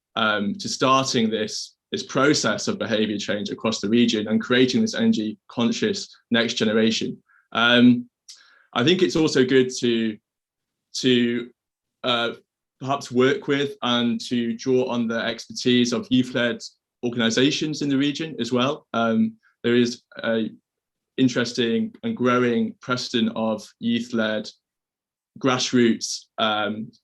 starting this process of behavior change across the region and creating this energy conscious next generation. I think it's also good to perhaps work with and to draw on the expertise of youth-led organizations in the region as well. There is a interesting and growing precedent of youth-led grassroots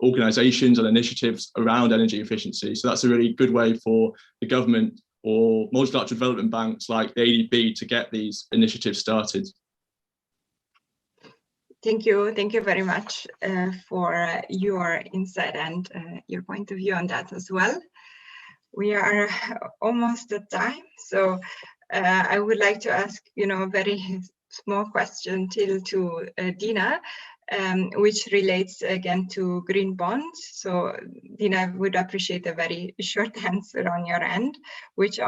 organizations and initiatives around energy efficiency. So that's a really good way for the government or multilateral development banks like the ADB to get these initiatives started. Thank you very much for your insight and your point of view on that as well. We are almost at time, so I would like to ask, a very small question to Dina, which relates again to green bonds. So Dina, I would appreciate a very short answer on your end, which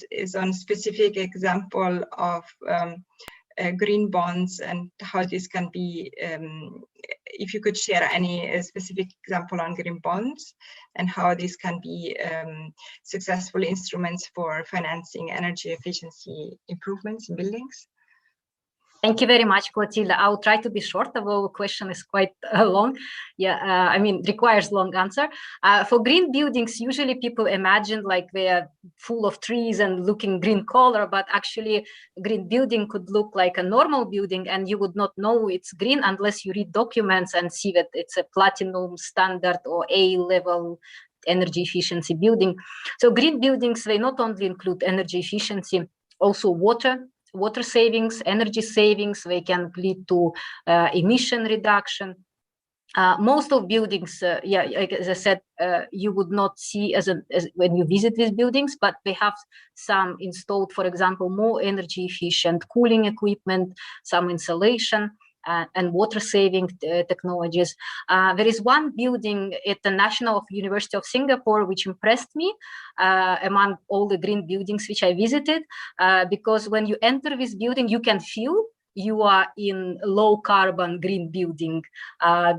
is on specific example of green bonds and how this can be, if you could share any specific example on green bonds and how this can be successful instruments for financing energy efficiency improvements in buildings. Thank you very much, Clotilde. I'll try to be short, although the question is quite long. Yeah, requires long answer. For green buildings, usually people imagine like they're full of trees and looking green color, but actually green building could look like a normal building and you would not know it's green unless you read documents and see that it's a platinum standard or A level energy efficiency building. So green buildings, they not only include energy efficiency, also water savings, energy savings. They can lead to emission reduction. Most of buildings, as I said, you would not see as when you visit these buildings, but they have some installed, for example, more energy efficient cooling equipment, some insulation, and water saving technologies. There is one building at the National University of Singapore which impressed me among all the green buildings which I visited, because when you enter this building, you can feel you are in low carbon green building,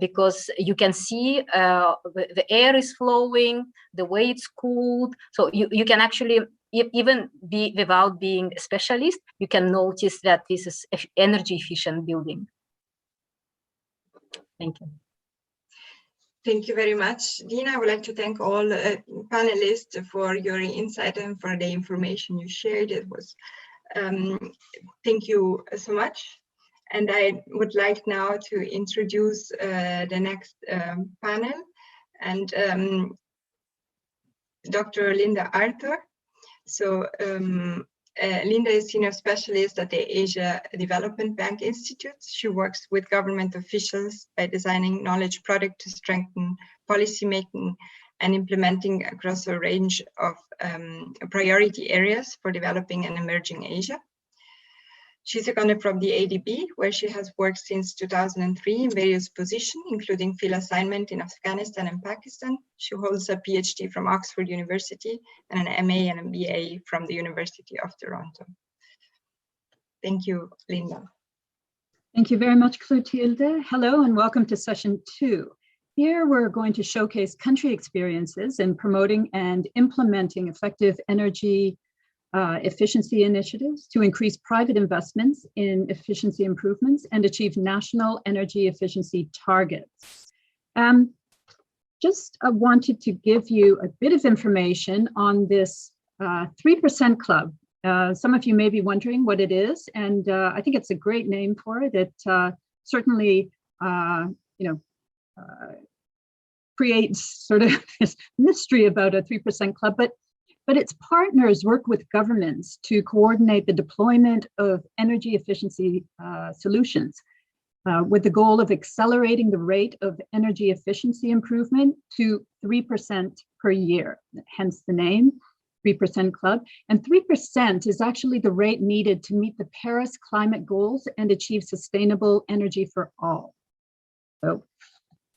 because you can see the air is flowing, the way it's cooled. So you can actually, even without being a specialist, you can notice that this is an energy efficient building. Thank you. Thank you very much, Dina. I would like to thank all panelists for your insight and for the information you shared. It was thank you so much. And I would like now to introduce the next panel, and Dr. Linda Arthur. So Linda is Senior Specialist at the Asia Development Bank Institute. She works with government officials by designing knowledge product to strengthen policy making and implementing across a range of priority areas for developing and emerging Asia. She's seconded from the ADB, where she has worked since 2003 in various positions, including field assignment in Afghanistan and Pakistan. She holds a PhD from Oxford University and an MA and a BA from the University of Toronto. Thank you, Linda. Thank you very much, Clotilde. Hello and welcome to session 2. Here we're going to showcase country experiences in promoting and implementing effective energy efficiency initiatives to increase private investments in efficiency improvements and achieve national energy efficiency targets. Just wanted to give you a bit of information on this 3% Club. Some of you may be wondering what it is, and I think it's a great name for it. It certainly, creates sort of this mystery about a 3% Club, but its partners work with governments to coordinate the deployment of energy efficiency solutions with the goal of accelerating the rate of energy efficiency improvement to 3% per year, hence the name, 3% Club. And 3% is actually the rate needed to meet the Paris climate goals and achieve sustainable energy for all. So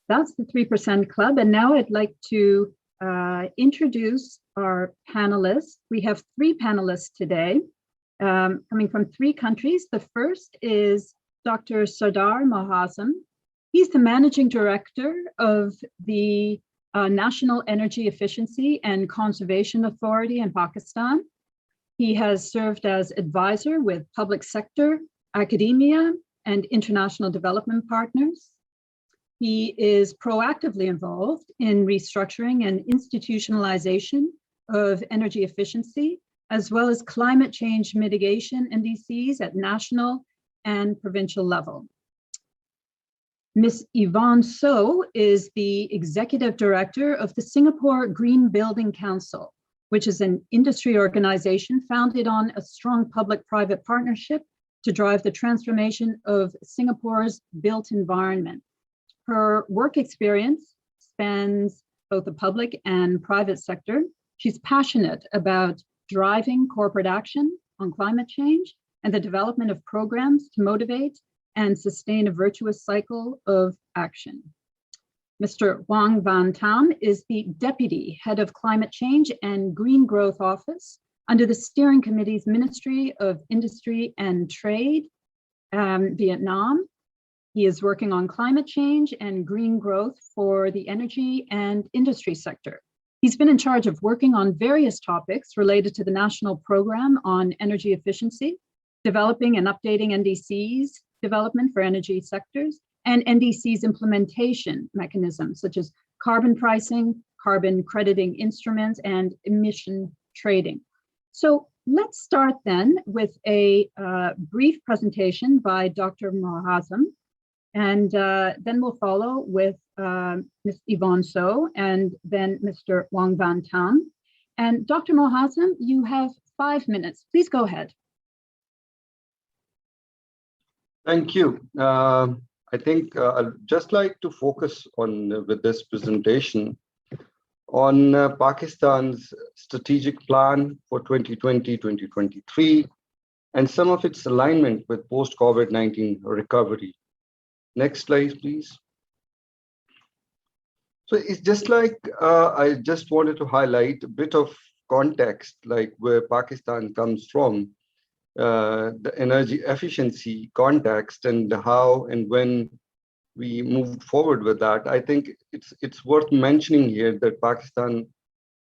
that's the 3% Club. And now I'd like to introduce our panelists. We have 3 panelists today, coming from 3 countries. The first is Dr. Sardar Mohazam. He's the Managing Director of the National Energy Efficiency and Conservation Authority in Pakistan. He has served as advisor with public sector, academia, and international development partners. He is proactively involved in restructuring and institutionalization of energy efficiency, as well as climate change mitigation NDCs at national and provincial level. Ms. Yvonne So is the Executive Director of the Singapore Green Building Council, which is an industry organization founded on a strong public-private partnership to drive the transformation of Singapore's built environment. Her work experience spans both the public and private sector. She's passionate about driving corporate action on climate change and the development of programs to motivate and sustain a virtuous cycle of action. Mr. Wang Van Tam is the Deputy Head of Climate Change and Green Growth Office under the Steering Committee's Ministry of Industry and Trade, Vietnam. He is working on climate change and green growth for the energy and industry sector. He's been in charge of working on various topics related to the National Program on Energy Efficiency, developing and updating NDCs development for energy sectors, and NDCs implementation mechanisms such as carbon pricing, carbon crediting instruments, and emission trading. So let's start then with a brief presentation by Dr. Mohazam. And then we'll follow with Ms. Yvonne So and then Mr. Wang Van Tang. And Dr. Mohazem, you have 5 minutes. Please go ahead. Thank you. I think I'd just like to focus on, with this presentation, on Pakistan's strategic plan for 2020-2023 and some of its alignment with post-COVID-19 recovery. Next slide, please. So it's just like, I just wanted to highlight a bit of context, like where Pakistan comes from, the energy efficiency context and how and when we moved forward with that. I think it's worth mentioning here that Pakistan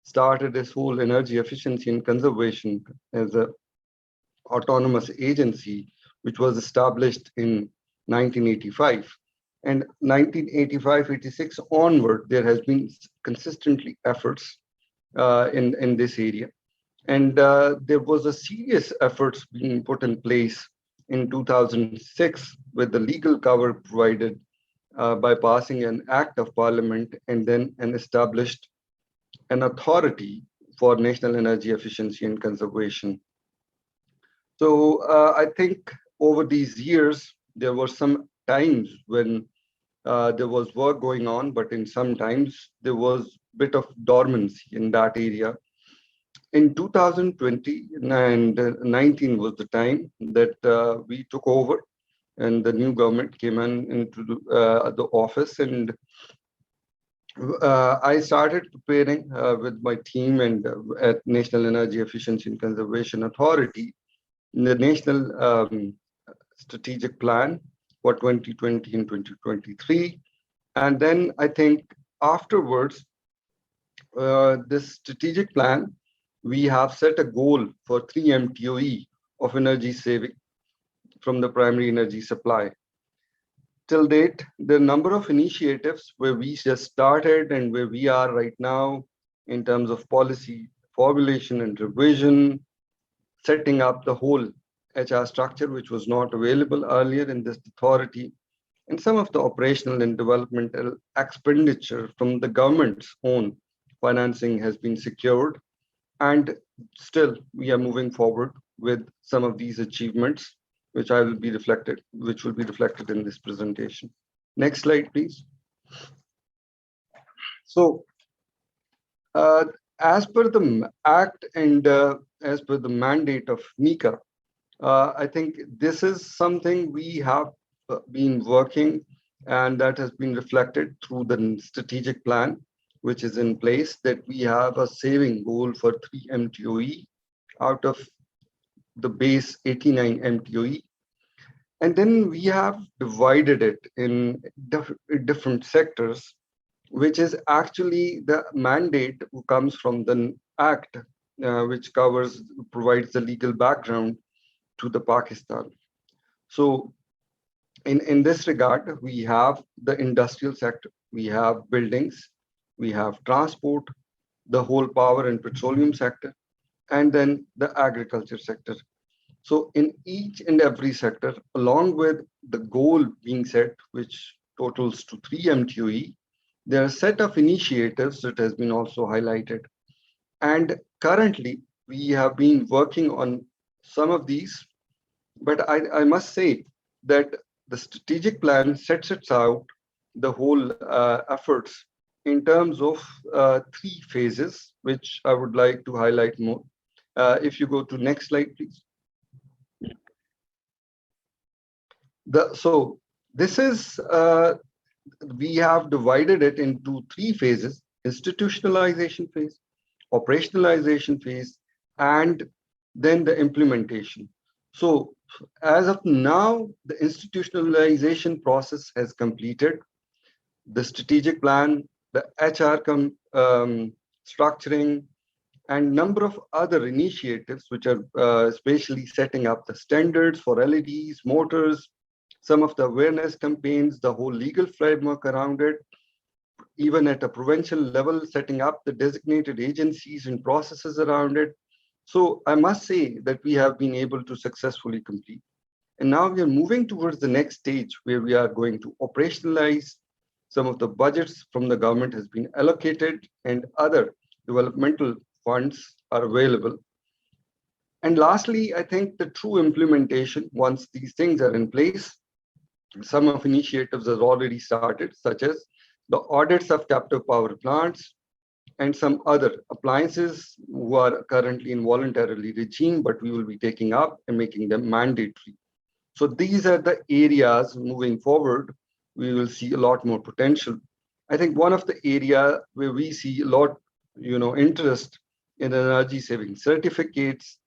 started this whole energy efficiency and conservation as a autonomous agency, which was established in 1985. And 1985-86 onward, there has been consistently efforts in this area. And there was a serious efforts being put in place in 2006 with the legal cover provided by passing an act of parliament and then established an authority for national energy efficiency and conservation. So I think over these years, there were some times when there was work going on, but in some times there was a bit of dormancy in that area. In 2020 and 19 was the time that we took over and the new government came into the office, and I started preparing with my team and at National Energy Efficiency and Conservation Authority, the National Strategic Plan for 2020 and 2023. And then I think afterwards, this strategic plan, we have set a goal for 3 MTOE of energy saving from the primary energy supply. Till date, the number of initiatives where we just started and where we are right now in terms of policy formulation and revision, setting up the whole HR structure, which was not available earlier in this authority, and some of the operational and developmental expenditure from the government's own financing has been secured. And still, we are moving forward with some of these achievements, which will be reflected in this presentation. Next slide, please. So, as per the Act and as per the mandate of NECA, I think this is something we have been working, and that has been reflected through the strategic plan, which is in place, that we have a saving goal for 3 MTOE out of the base 89 MTOE. And then we have divided it in different sectors, which is actually the mandate who comes from the Act, which provides the legal background to the Pakistan. So in this regard, we have the industrial sector, we have buildings, we have transport, the whole power and petroleum sector, and then the agriculture sector. So in each and every sector, along with the goal being set, which totals to 3 MTOE, there are a set of initiatives that has been also highlighted. And currently, we have been working on some of these, but I must say that the strategic plan sets it out the whole efforts in terms of 3 phases, which I would like to highlight more. If you go to next slide, please. So this is, we have divided it into 3 phases: institutionalization phase, operationalization phase, and then the implementation. So as of now, the institutionalization process has completed. The strategic plan, the HR structuring, and number of other initiatives, which are especially setting up the standards for LEDs, motors, some of the awareness campaigns, the whole legal framework around it, even at a provincial level, setting up the designated agencies and processes around it. So I must say that we have been able to successfully complete. And now we are moving towards the next stage where we are going to operationalize. Some of the budgets from the government has been allocated and other developmental funds are available. And lastly, I think the true implementation, once these things are in place, some of initiatives have already started, such as the audits of captive power plants and some other appliances who are currently in voluntarily regime, but we will be taking up and making them mandatory. So these are the areas moving forward. We will see a lot more potential. I think one of the area where we see a lot, interest in energy saving certificates,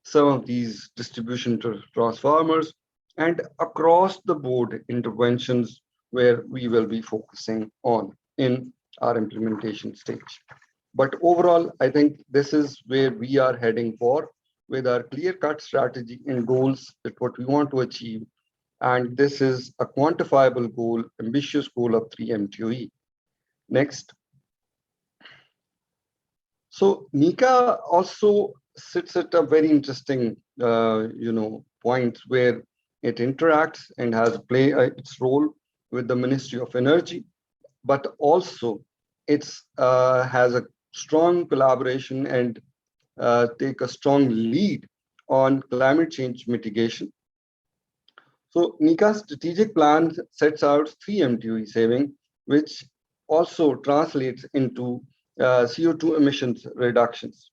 some of these distribution transformers, and across the board interventions where we will be focusing on in our implementation stage. But overall, I think this is where we are heading for with our clear-cut strategy and goals that what we want to achieve. And this is a quantifiable goal, ambitious goal of 3 MTOE. Next. So NICA also sits at a very interesting, point where it interacts and has play its role with the Ministry of Energy, but also it's has a strong collaboration and take a strong lead on climate change mitigation. So NICA's strategic plan sets out 3 MTOE saving, which also translates into CO2 emissions reductions.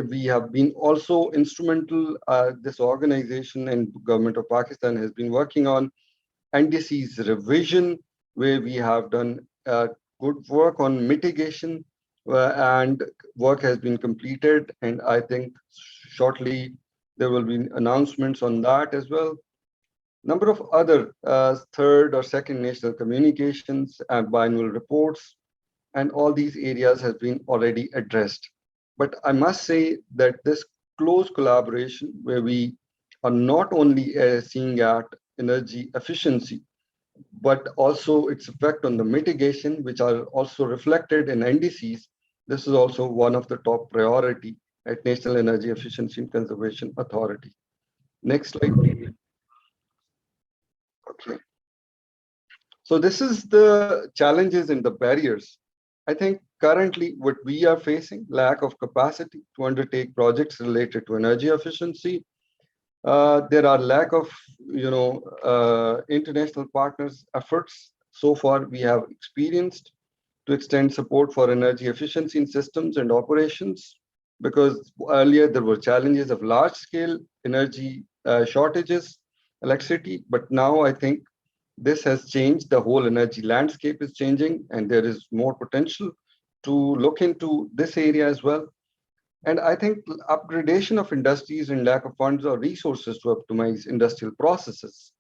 We have been also instrumental, this organization and government of Pakistan has been working on NDC's revision, where we have done good work on mitigation and work has been completed. And I think shortly there will be announcements on that as well. Number of other third or second national communications and biannual reports, and all these areas have been already addressed. But I must say that this close collaboration where we are not only seeing at energy efficiency, but also its effect on the mitigation, which are also reflected in NDCs. This is also one of the top priority at National Energy Efficiency and Conservation Authority. Next slide, please. Okay. So this is the challenges and the barriers. I think currently what we are facing, lack of capacity to undertake projects related to energy efficiency. There are lack of, international partners efforts. So far, we have experienced to extend support for energy efficiency in systems and operations, because earlier there were challenges of large scale energy shortages, electricity, but now I think this has changed. The whole energy landscape is changing and there is more potential to look into this area as well. And I think upgradation of industries and lack of funds or resources to optimize industrial processes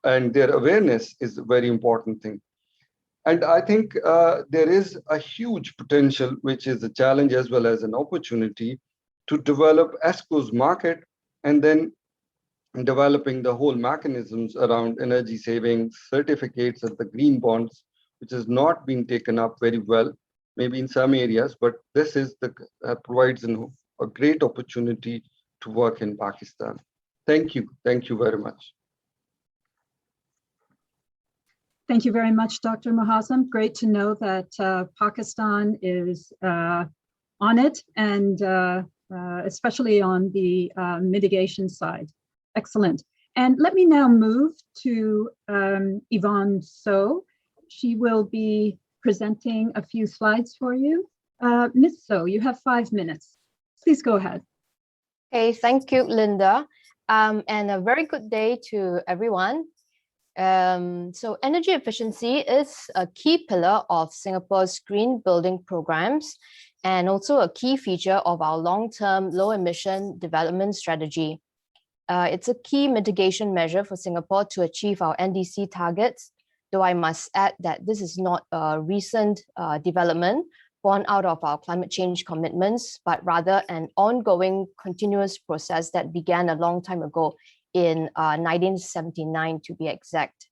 and their awareness is a very important thing. And I think there is a huge potential, which is a challenge as well as an opportunity to develop ESCO's market and then developing the whole mechanisms around energy savings, certificates and the green bonds, which has not been taken up very well, maybe in some areas, but this is provides a great opportunity to work in Pakistan. Thank you. Thank you very much. Thank you very much, Dr. Mohazam. Great to know that Pakistan is on it, and especially on the mitigation side. Excellent. And let me now move to Yvonne So. She will be presenting a few slides for you. Ms. So, you have 5 minutes. Please go ahead. Okay, thank you, Linda. And a very good day to everyone. So energy efficiency is a key pillar of Singapore's green building programs and also a key feature of our long-term low-emission development strategy. It's a key mitigation measure for Singapore to achieve our NDC targets, though I must add that this is not a recent development born out of our climate change commitments, but rather an ongoing continuous process that began a long time ago in 1979 to be exact.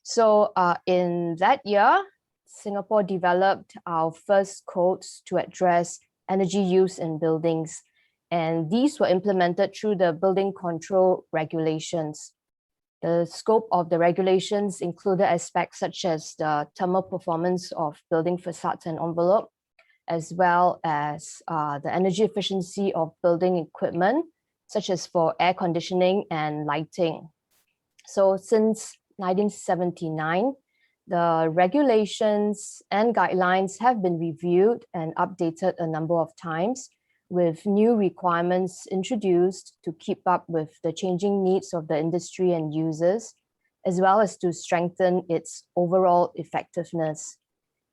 So in that year, Singapore developed our first codes to address energy use in buildings. and these were implemented through the building control regulations. The scope of the regulations included aspects such as the thermal performance of building facades and envelope, as well as the energy efficiency of building equipment, such as for air conditioning and lighting. So since 1979, the regulations and guidelines have been reviewed and updated a number of times, with new requirements introduced to keep up with the changing needs of the industry and users, as well as to strengthen its overall effectiveness.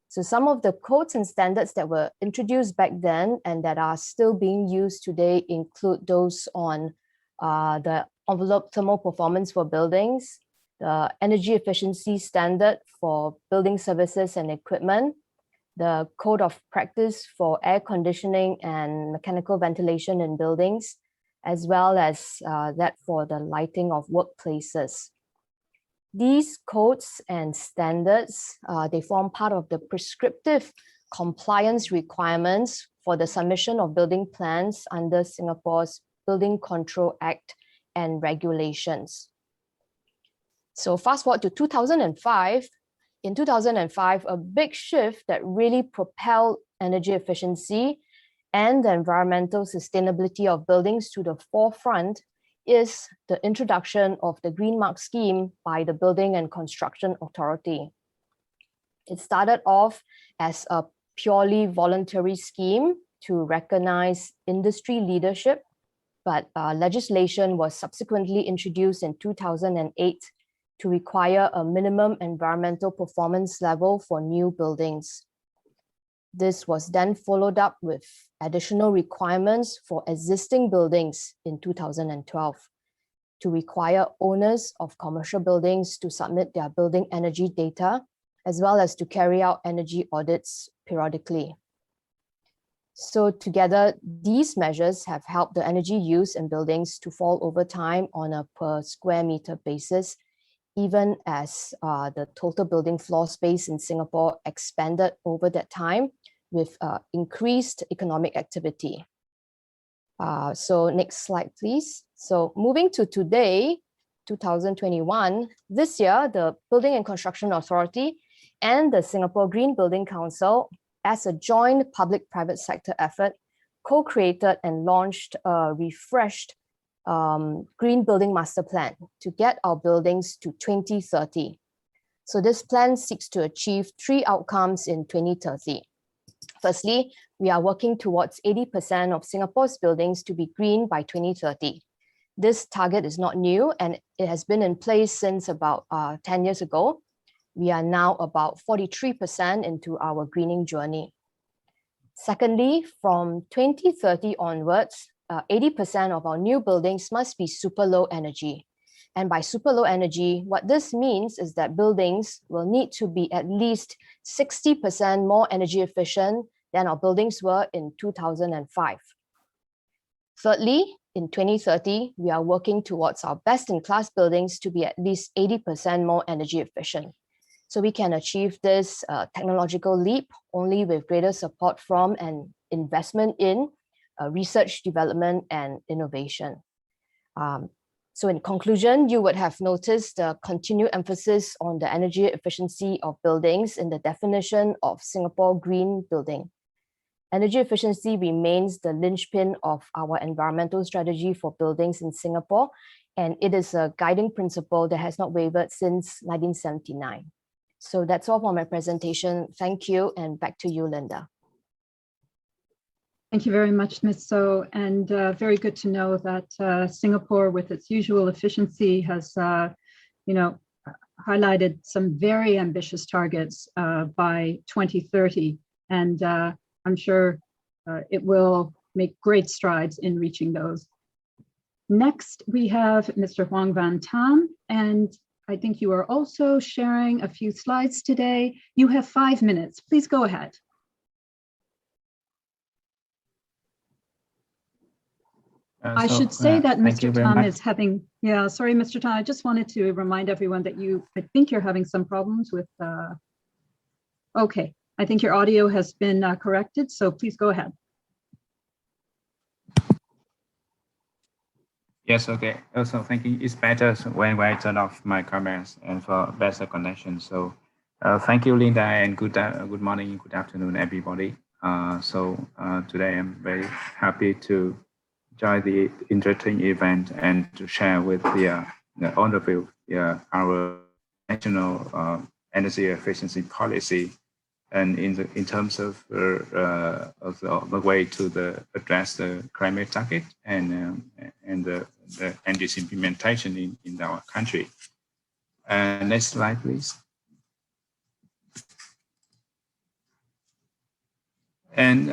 So some of the codes and standards that were introduced back then and that are still being used today include those on the envelope thermal performance for buildings, the energy efficiency standard for building services and equipment, the code of practice for air conditioning and mechanical ventilation in buildings, as well as that for the lighting of workplaces. These codes and standards, they form part of the prescriptive compliance requirements for the submission of building plans under Singapore's Building Control Act and regulations. So fast forward to 2005. In 2005, a big shift that really propelled energy efficiency and the environmental sustainability of buildings to the forefront is the introduction of the Green Mark scheme by the Building and Construction Authority. It started off as a purely voluntary scheme to recognize industry leadership, but legislation was subsequently introduced in 2008 to require a minimum environmental performance level for new buildings. This was then followed up with additional requirements for existing buildings in 2012 to require owners of commercial buildings to submit their building energy data, as well as to carry out energy audits periodically. So together, these measures have helped the energy use in buildings to fall over time on a per square meter basis, even as the total building floor space in Singapore expanded over that time with increased economic activity. So next slide, please. So moving to today, 2021, this year, the Building and Construction Authority and the Singapore Green Building Council, as a joint public-private sector effort, co-created and launched a refreshed Green Building Master Plan to get our buildings to 2030. So this plan seeks to achieve 3 outcomes in 2030. Firstly, we are working towards 80% of Singapore's buildings to be green by 2030. This target is not new and it has been in place since about 10 years ago. We are now about 43% into our greening journey. Secondly, from 2030 onwards, 80% of our new buildings must be super low energy. And by super low energy, what this means is that buildings will need to be at least 60% more energy efficient than our buildings were in 2005. Thirdly, in 2030, we are working towards our best-in-class buildings to be at least 80% more energy efficient. So we can achieve this technological leap only with greater support from and investment in research, development, and innovation. So in conclusion, you would have noticed the continued emphasis on the energy efficiency of buildings in the definition of Singapore Green Building. Energy efficiency remains the linchpin of our environmental strategy for buildings in Singapore, and it is a guiding principle that has not wavered since 1979. So that's all for my presentation. Thank you, and back to you, Linda. Thank you very much, Ms. So, and very good to know that Singapore, with its usual efficiency, has, highlighted some very ambitious targets by 2030, and I'm sure it will make great strides in reaching those. Next, we have Mr. Huang Van Tam, and I think you are also sharing a few slides today. You have 5 minutes. Please go ahead. I should say that Mr. Tam is having, sorry, Mr. Tam, I just wanted to remind everyone that I think you're having some problems with, okay, I think your audio has been corrected, so please go ahead. Yes, okay. Also, thinking it's better when I turn off my comments and for better connection. So, thank you, Linda, and good morning, good afternoon, everybody. Today I'm very happy to join the interesting event and to share with the overview our national energy efficiency policy, and in terms of the way to address the climate target and the energy implementation in our country. Next slide, please. And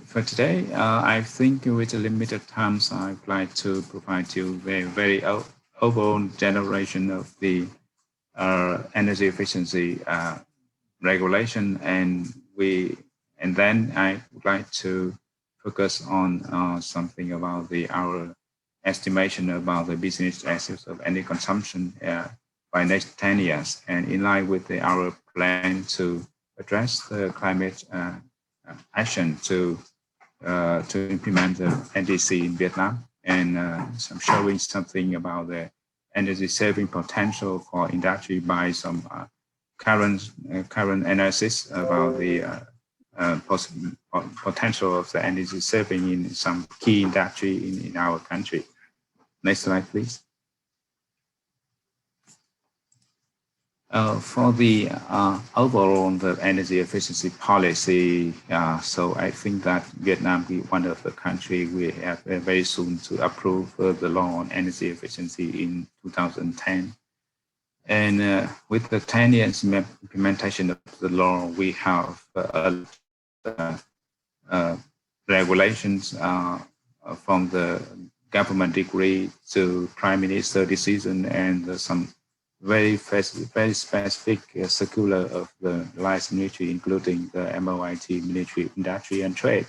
for today, I think with the limited time, I'd like to provide you a very overall generation of the energy efficiency regulation, and then I would like to focus on something about our estimation about the business assets of energy consumption by next 10 years, and in line with our plan to address the climate action to implement the NDC in Vietnam, and some showing something about the energy saving potential for industry by some current analysis about the potential of the energy saving in some key industry in our country. Next slide, please. For the overall the energy efficiency policy, so I think that Vietnam is one of the countries we have very soon to approve the law on energy efficiency in 2010. And with the 10 years implementation of the law, we have regulations from the government decree to Prime Minister decision, and some very specific circular of the Life Ministry, including the MOIT Ministry, Industry and Trade.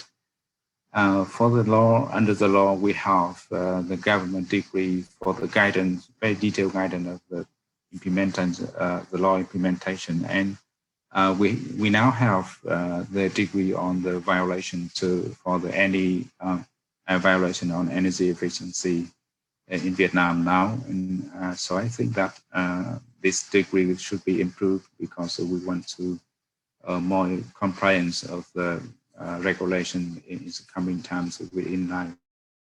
For the law, under the law, we have the government decree for the guidance, very detailed guidance of the the law implementation, and we now have the degree on the violation for any violation on energy efficiency in Vietnam now, and so I think that this degree should be improved because we want to more compliance of the regulation in the coming times in line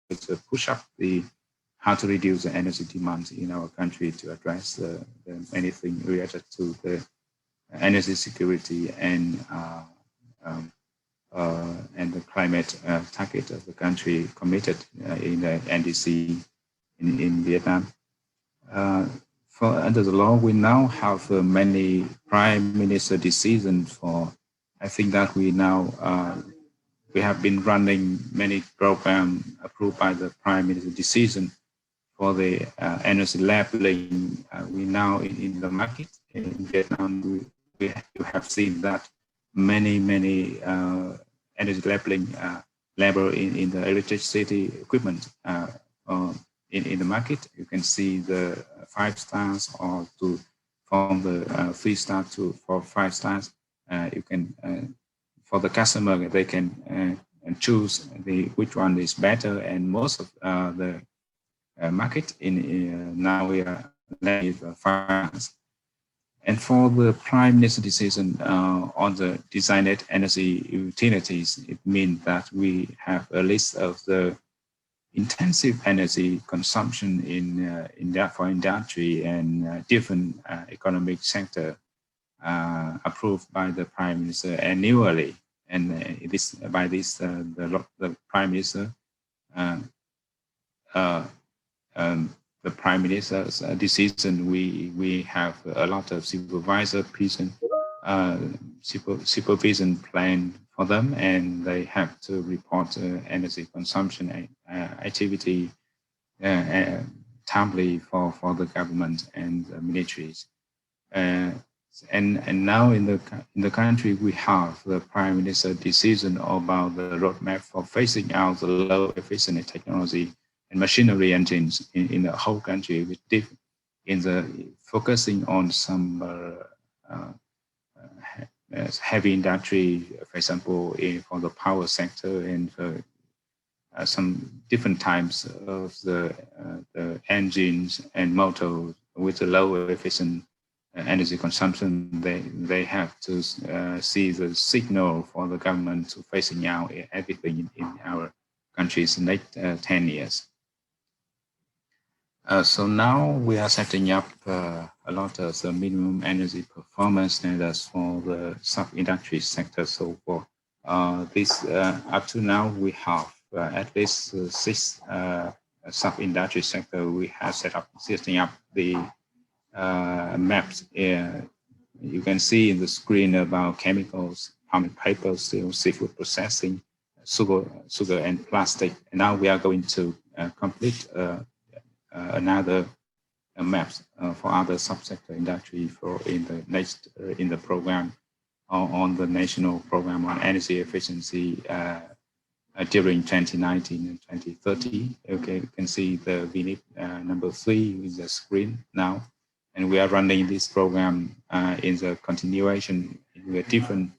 to push up how to reduce the energy demand in our country to address anything related to the energy security and the climate target of the country committed in the NDC in Vietnam. Under the law, we now have many Prime Minister decisions for. I think that we have been running many programs approved by the Prime Minister decision for the energy labeling. We now in the market in Vietnam, we have seen that many energy labeling label in the electricity equipment in the market. You can see the 5 stars or from the 3 stars to 5 stars. You can for the customer they can choose which one is better, and most of the market now we are with 5. And for the Prime Minister decision on the designated energy utilities, it means that we have a list of the intensive energy consumption for industry and different economic sector approved by the Prime Minister annually. And the Prime Minister the Prime Minister's decision, we have a lot of supervision plan for them, and they have to report energy consumption activity timely for the government and the ministries. And now in the country, we have the Prime Minister decision about the roadmap for phasing out the low efficiency technology and machinery engines in the whole country, with focusing on some heavy industry, for example, for the power sector, and some different types of the engines and motors with a low efficient energy consumption, they have to see the signal for the government to phasing out everything in our countries in the next 10 years. So now we are setting up a lot of the minimum energy performance standards for the sub-industry sector. So for this, up to now, we have at least 6 sub-industry sector. We have setting up the maps. You can see in the screen about chemicals, pulp and paper, steel, seafood processing, sugar and plastic. And now we are going to complete another maps for other subsector industry for in the next in the program on the national program on energy efficiency during 2019 and 2030. Okay, you can see the VNIP number 3 is the screen now, and we are running this program in the continuation in a different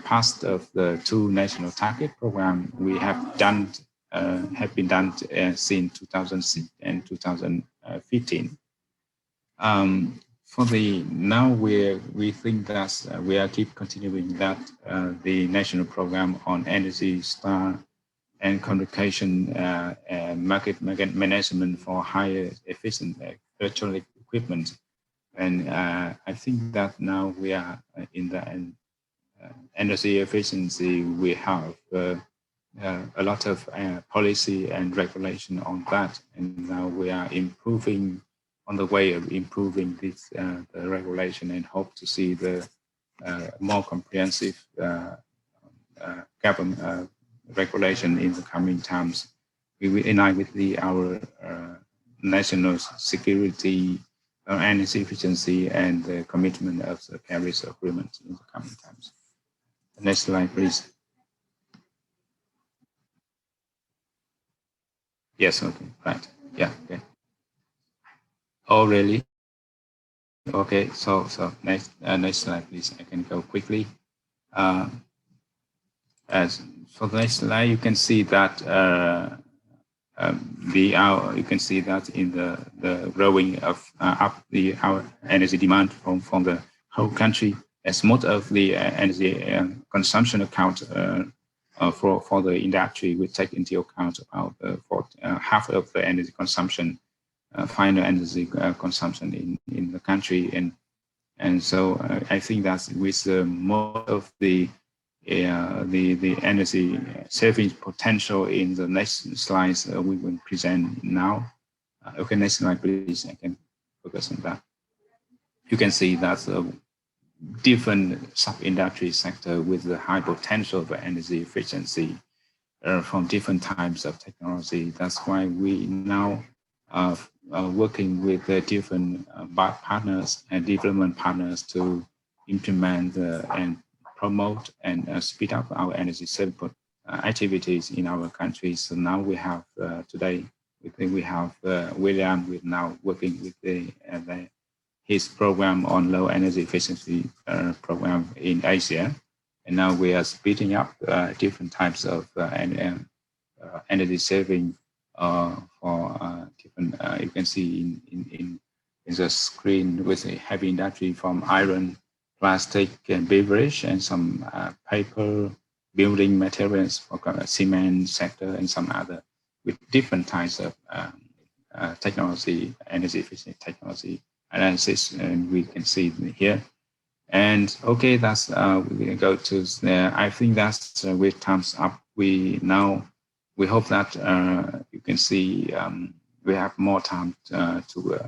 parts of the 2 national target program we have done. Have been done since 2006 and 2015. For the now we think that we are keep continuing that the national program on Energy Star and communication market management for higher efficient electronic equipment, and I think that now we are in the energy efficiency. We have a lot of policy and regulation on that, and now we are improving on the way of improving this the regulation, and hope to see the more comprehensive government regulation in the coming times. We will align with our national security, energy efficiency, and the commitment of the Paris Agreement in the coming times. Next slide, please. Yes, okay, right. Yeah, okay. Oh, really? Okay, so next slide, please. I can go quickly. As for the next slide, you can see that you can see that in the growing of our energy demand from the whole country, as most of the energy consumption account for the industry, we take into account about for half of the energy consumption, final energy consumption in the country, and so I think that with most of the energy savings potential in the next slides we will present now. Okay, next slide, please. I can focus on that. You can see that different sub-industry sector with the high potential for energy efficiency from different types of technology. That's why we now are working with different partners and development partners to implement and promote and speed up our energy saving activities in our country. So now we have today, we have William with now working with his program on low energy efficiency program in Asia, and now we are speeding up different types of energy saving for different. You can see in the screen with a heavy industry from iron, plastic, and beverage, and some paper, building materials for cement sector, and some other with different types of technology, energy efficient technology analysis, and we can see here. And okay, that's we can go to there. I think that's with thumbs up. We hope that you can see we have more time to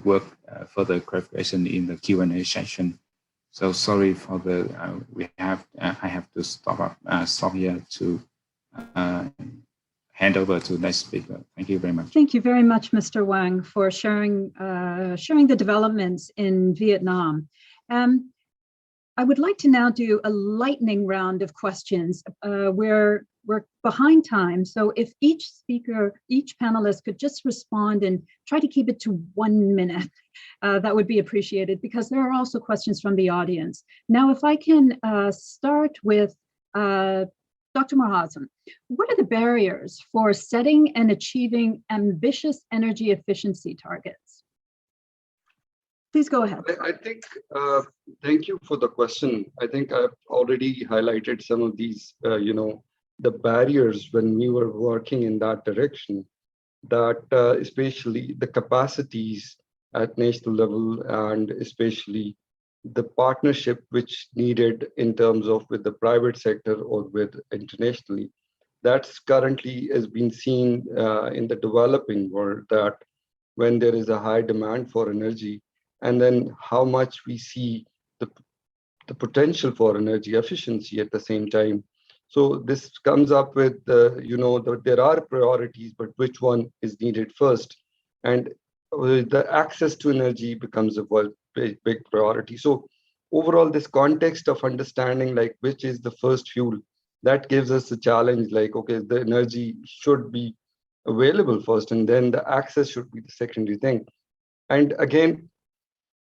work further clarification in the Q&A session. So sorry for the I have to stop here to hand over to the next speaker. Thank you very much. Thank you very much, Mr. Wang, for sharing the developments in Vietnam. I would like to now do a lightning round of questions. We're behind time, so if each speaker, each panelist could just respond and try to keep it to 1 minute, that would be appreciated, because there are also questions from the audience. Now, if I can start with Dr. Mahazam, what are the barriers for setting and achieving ambitious energy efficiency targets? Please go ahead. I think, thank you for the question. I think I've already highlighted some of these, the barriers when we were working in that direction, that especially the capacities at national level and especially the partnership which needed in terms of with the private sector or with internationally, that's currently has been seen in the developing world, that when there is a high demand for energy, and then how much we see the potential for energy efficiency at the same time. So this comes up with, that there are priorities, but which one is needed first? And the access to energy becomes a big priority. So overall, this context of understanding like which is the first fuel, that gives us a challenge like, okay, the energy should be available first, and then the access should be the secondary thing. And again,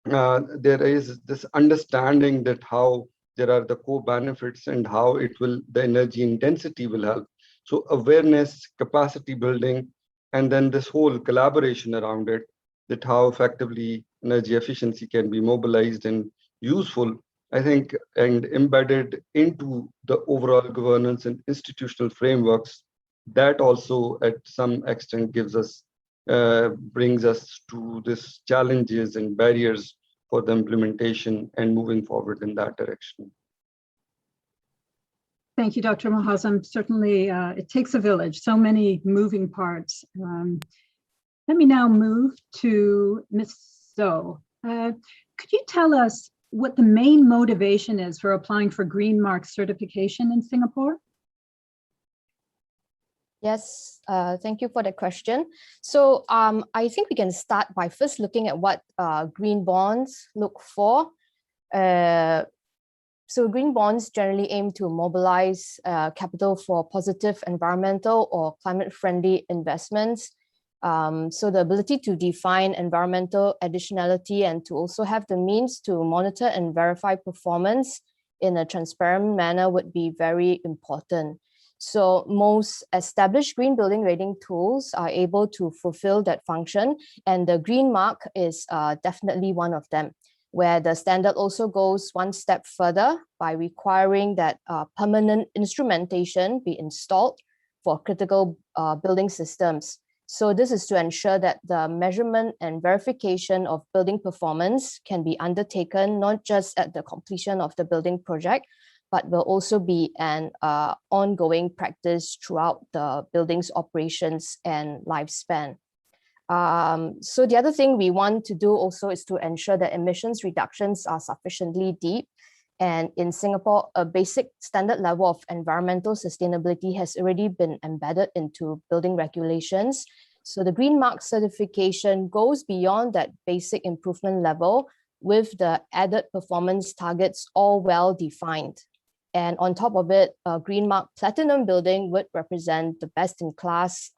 there is this understanding that how there are the co-benefits and how the energy intensity will help. So awareness, capacity building, and then this whole collaboration around it, that how effectively energy efficiency can be mobilized and useful, I think, and embedded into the overall governance and institutional frameworks, that also at some extent gives us, brings us to this challenges and barriers for the implementation and moving forward in that direction. Thank you, Dr. Mahazam. Certainly, it takes a village, so many moving parts. Let me now move to Ms. So. Could you tell us what the main motivation is for applying for Green Mark certification in Singapore? Yes, thank you for the question. So I think we can start by first looking at what green bonds look for. So green bonds generally aim to mobilize capital for positive environmental or climate-friendly investments. So the ability to define environmental additionality and to also have the means to monitor and verify performance in a transparent manner would be very important. So most established green building rating tools are able to fulfill that function, and the Green Mark is definitely one of them, where the standard also goes one step further by requiring that permanent instrumentation be installed for critical building systems. So this is to ensure that the measurement and verification of building performance can be undertaken not just at the completion of the building project, but will also be an ongoing practice throughout the building's operations and lifespan. So the other thing we want to do also is to ensure that emissions reductions are sufficiently deep. And in Singapore, a basic standard level of environmental sustainability has already been embedded into building regulations. So the Green Mark certification goes beyond that basic improvement level with the added performance targets all well defined. And on top of it, a Green Mark Platinum building would represent the best-in-class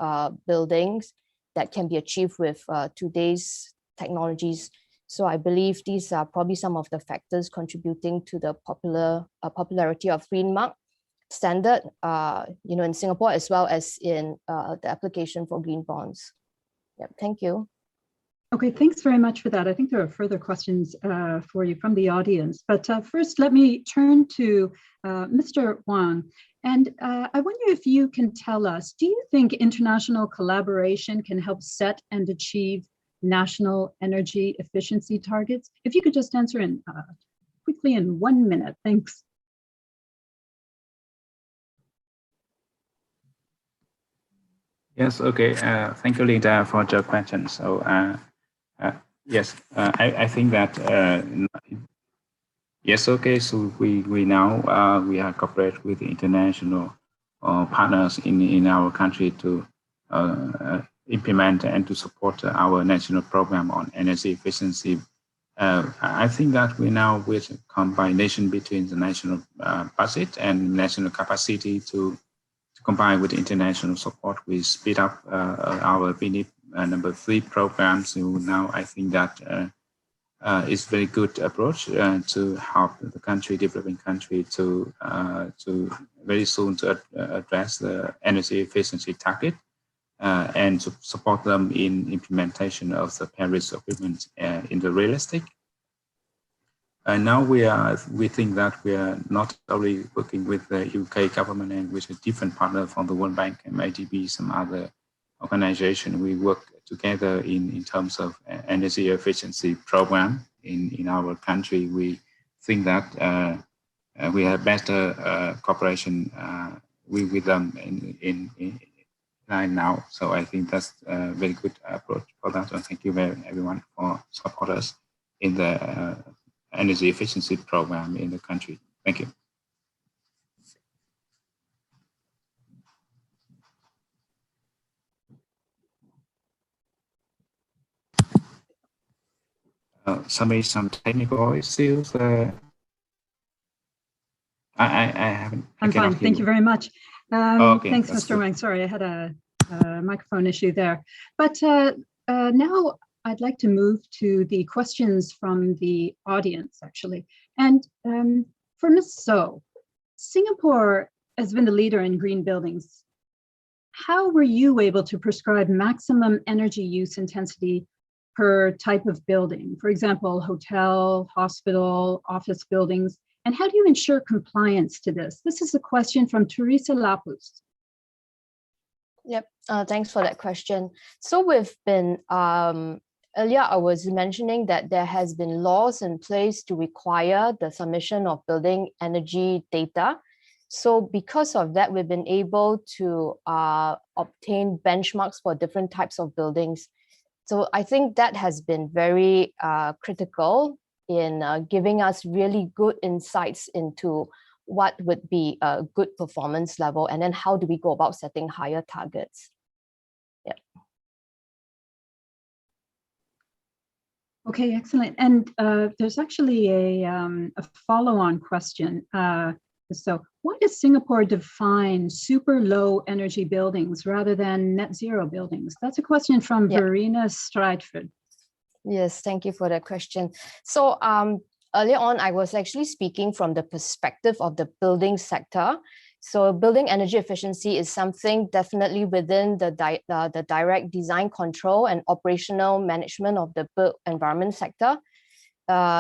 buildings that can be achieved with today's technologies. So I believe these are probably some of the factors contributing to the popularity of Green Mark standard, in Singapore as well as in the application for green bonds. Yep, thank you. Okay, thanks very much for that. I think there are further questions for you from the audience. But first, let me turn to Mr. Wang. And I wonder if you can tell us, do you think international collaboration can help set and achieve national energy efficiency targets? If you could just answer in quickly in 1 minute, thanks. Yes, okay. Thank you, Linda, for the question. So yes, I think that yes, okay. So we now we are cooperate with international partners in our country to implement and to support our national program on energy efficiency. I think that we now with combination between the national budget and national capacity to combine with international support, we speed up our BNIP number 3 programs. So now I think that is very good approach to help the country, developing country, to very soon to address the energy efficiency target and to support them in implementation of the Paris Agreement in the real estate. And now we think that we are not only working with the UK government and with a different partner from the World Bank and IDB, some other organization. We work together in terms of energy efficiency program in our country. We think that we have better cooperation with them in now. So I think that's a very good approach for that. And thank you everyone for support us in the energy efficiency program in the country. Thank you. Some technical issues. I haven't. I'm fine. Thank you very much. Okay, thanks, Mr. Wang. Sorry, I had a microphone issue there. But now I'd like to move to the questions from the audience, actually. And for Ms. So, Singapore has been the leader in green buildings. How were you able to prescribe maximum energy use intensity per type of building? For example, hotel, hospital, office buildings. And how do you ensure compliance to this? This is a question from Teresa Lapus. Yep, thanks for that question. So we've been, earlier I was mentioning that there has been laws in place to require the submission of building energy data. So because of that, we've been able to obtain benchmarks for different types of buildings. So I think that has been very critical in giving us really good insights into what would be a good performance level, and then how do we go about setting higher targets. Yeah. Okay, excellent. And there's actually a follow-on question. So why does Singapore define super low energy buildings rather than net zero buildings? That's a question from Verena Stridford. Yes, thank you for that question. So earlier on, I was actually speaking from the perspective of the building sector. So building energy efficiency is something definitely within the direct design control and operational management of the built environment sector.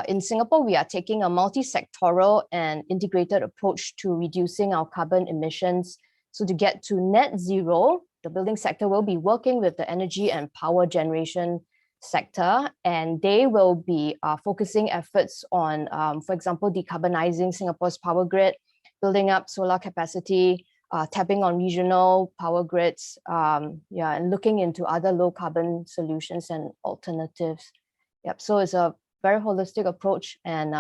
In Singapore, we are taking a multi-sectoral and integrated approach to reducing our carbon emissions. So to get to net zero, the building sector will be working with the energy and power generation sector, and they will be focusing efforts on, for example, decarbonizing Singapore's power grid, building up solar capacity, tapping on regional power grids, and looking into other low carbon solutions and alternatives. Yep. So it's a very holistic approach, and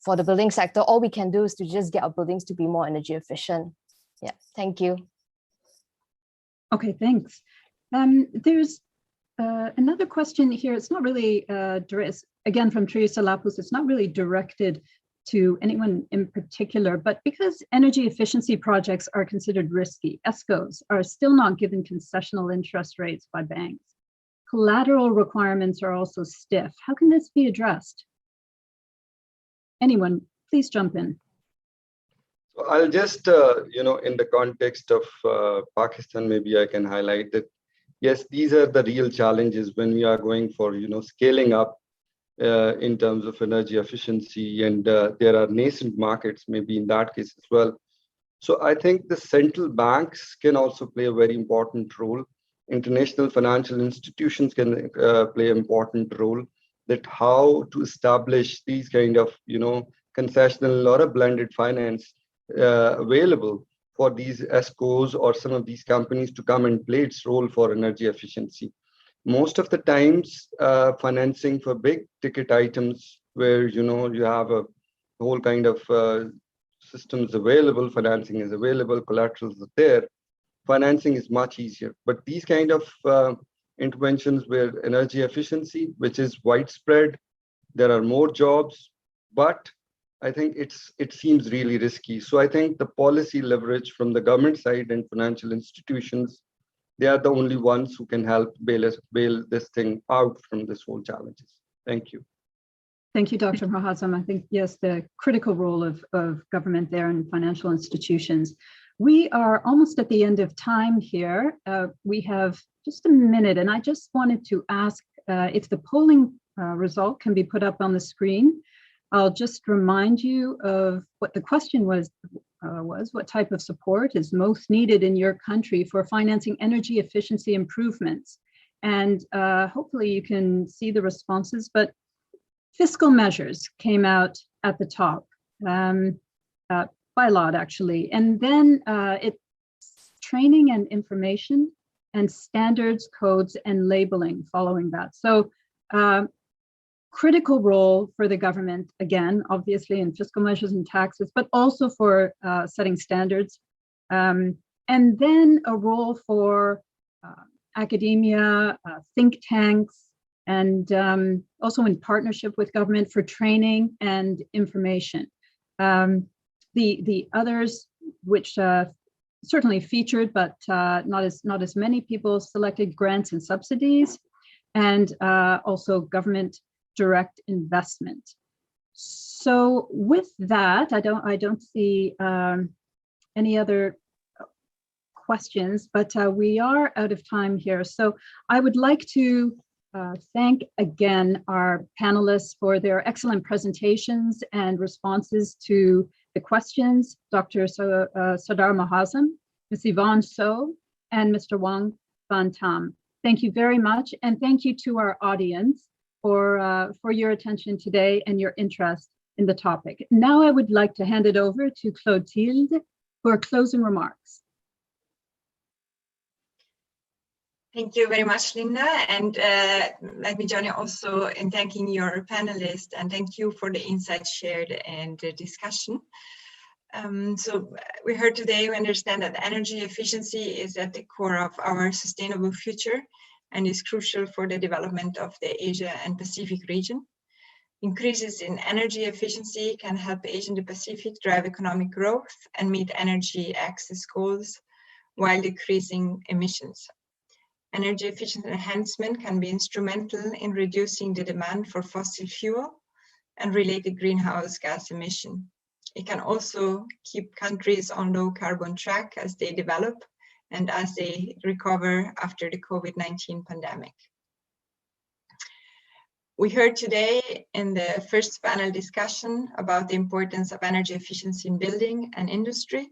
for the building sector, all we can do is to just get our buildings to be more energy efficient. Yeah. Thank you. Okay. Thanks. There's another question here. It's not really again from Teresa Lapus. It's not really directed to anyone in particular, but because energy efficiency projects are considered risky, ESCOs are still not given concessional interest rates by banks. Collateral requirements are also stiff. How can this be addressed? Anyone, please jump in. So I'll just, in the context of Pakistan, maybe I can highlight that, yes, these are the real challenges when we are going for, scaling up in terms of energy efficiency, and there are nascent markets maybe in that case as well. So I think the central banks can also play a very important role. International financial institutions can play an important role, that how to establish these kind of, concessional or a blended finance available for these ESCOs or some of these companies to come and play its role for energy efficiency. Most of the times, financing for big ticket items where, you have a whole kind of systems available, financing is available, collaterals are there, financing is much easier. But these kind of interventions where energy efficiency, which is widespread, there are more jobs, but I think it seems really risky. So I think the policy leverage from the government side and financial institutions, they are the only ones who can help bail this thing out from this whole challenges. Thank you. Thank you, Dr. Mahazam. I think, yes, the critical role of government there and financial institutions. We are almost at the end of time here. We have just a minute, and I just wanted to ask if the polling result can be put up on the screen. I'll just remind you of what the question was what type of support is most needed in your country for financing energy efficiency improvements? And hopefully you can see the responses, but fiscal measures came out at the top by a lot, actually. And then it's training and information and standards, codes, and labeling following that. So critical role for the government, again, obviously in fiscal measures and taxes, but also for setting standards. And then a role for academia, think tanks, and also in partnership with government for training and information. The others, which certainly featured, but not as many people selected, grants and subsidies, and also government direct investment. So with that, I don't see any other questions, but we are out of time here. So I would like to thank again our panelists for their excellent presentations and responses to the questions, Dr. Sardar Mahazam, Ms. Yvonne So, and Mr. Wang Van Tam. Thank you very much, and thank you to our audience for your attention today and your interest in the topic. Now I would like to hand it over to Clotilde for closing remarks. Thank you very much, Linda. And let me join you also in thanking your panelists, and thank you for the insights shared and the discussion. So we heard today, we understand that energy efficiency is at the core of our sustainable future and is crucial for the development of the Asia and Pacific region. Increases in energy efficiency can help Asia and the Pacific drive economic growth and meet energy access goals while decreasing emissions. Energy efficiency enhancement can be instrumental in reducing the demand for fossil fuel and related greenhouse gas emission. It can also keep countries on low carbon track as they develop and as they recover after the COVID-19 pandemic. We heard today in the first panel discussion about the importance of energy efficiency in building and industry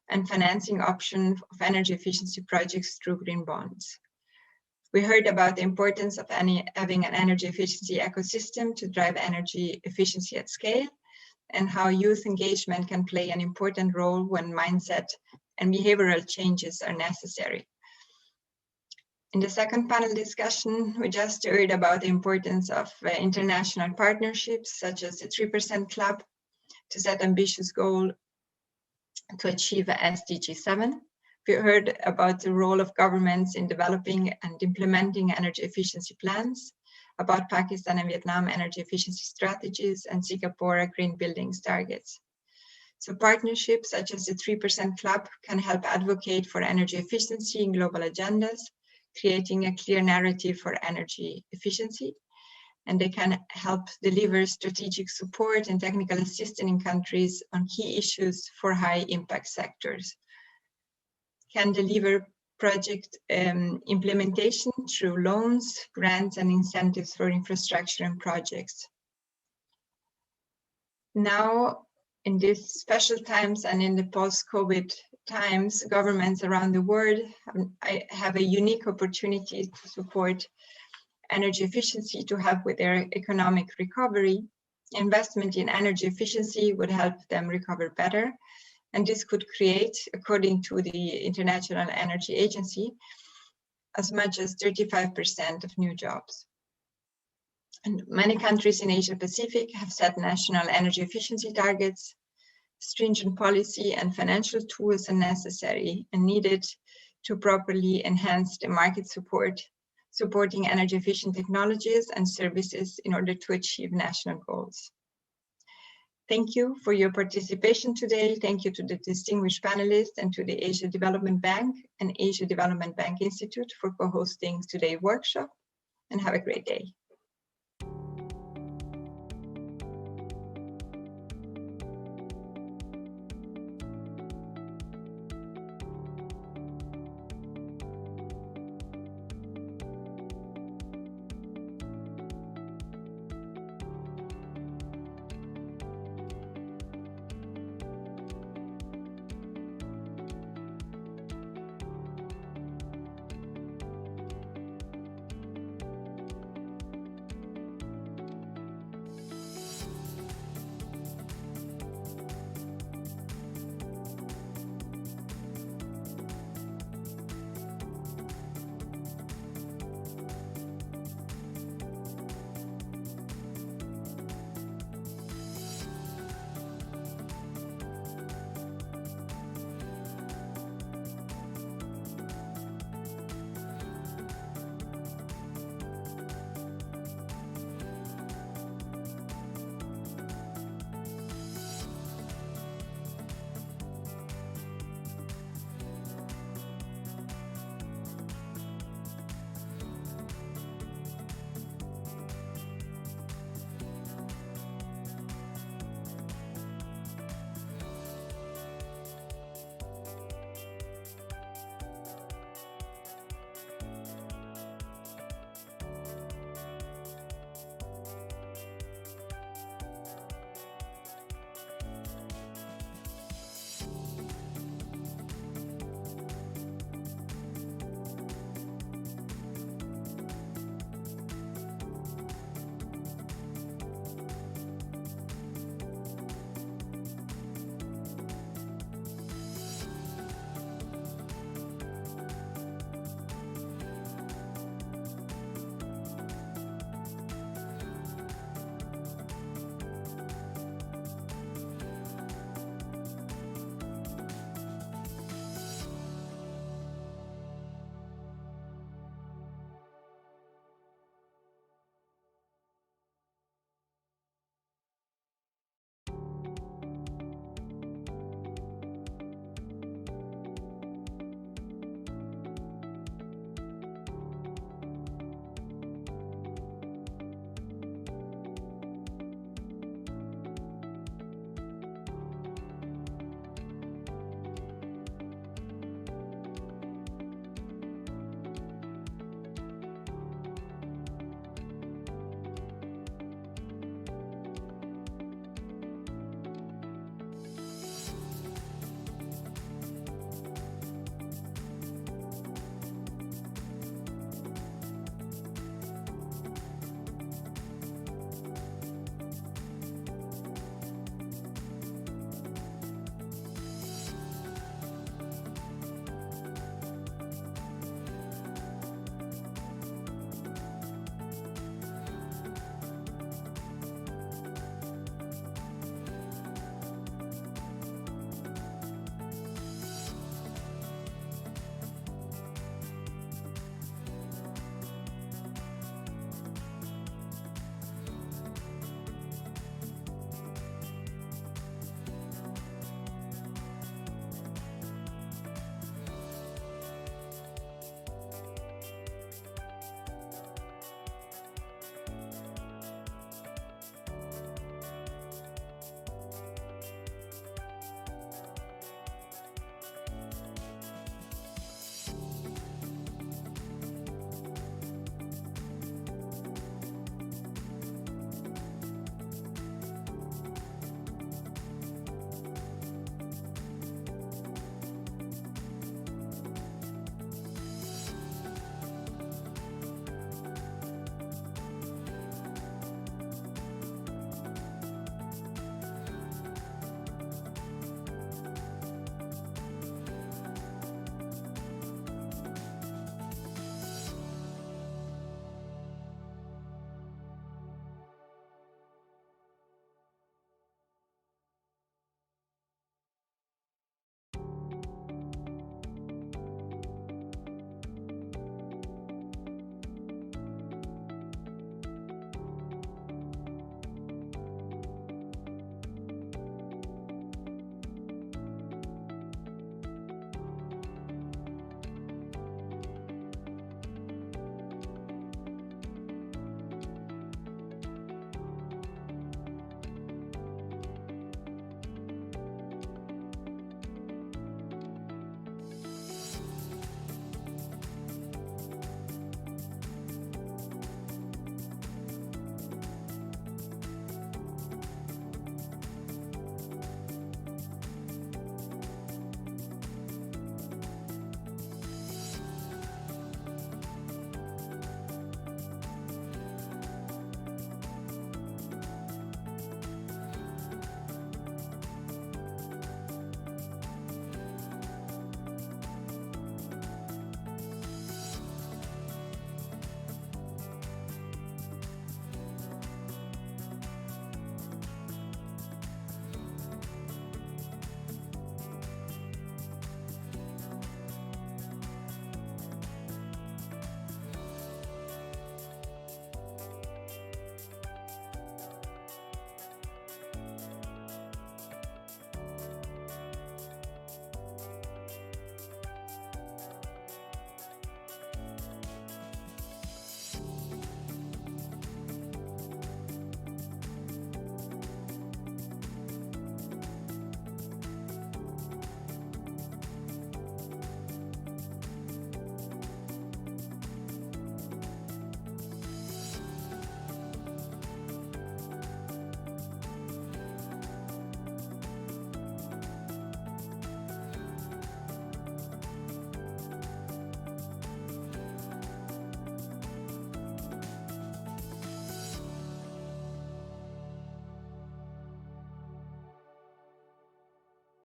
and financing options of energy efficiency projects through green bonds. We heard about the importance of having an energy efficiency ecosystem to drive energy efficiency at scale, and how youth engagement can play an important role when mindset and behavioral changes are necessary. In the second panel discussion, we just heard about the importance of international partnerships, such as the 3% Club, to set ambitious goals to achieve SDG 7. We heard about the role of governments in developing and implementing energy efficiency plans, about Pakistan and Vietnam energy efficiency strategies, and Singapore green buildings targets. So partnerships such as the 3% Club can help advocate for energy efficiency in global agendas, creating a clear narrative for energy efficiency, and they can help deliver strategic support and technical assistance in countries on key issues for high impact sectors. Can deliver project implementation through loans, grants, and incentives for infrastructure and projects. Now, in these special times and in the post-COVID times, governments around the world have a unique opportunity to support energy efficiency to help with their economic recovery. Investment in energy efficiency would help them recover better. And this could create, according to the International Energy Agency, as much as 35% of new jobs. And many countries in Asia Pacific have set national energy efficiency targets. Stringent policy and financial tools are necessary and needed to properly enhance the market supporting energy efficient technologies and services in order to achieve national goals. Thank you for your participation today. Thank you to the distinguished panelists and to the Asia Development Bank and Asia Development Bank Institute for co-hosting today's workshop, and have a great day.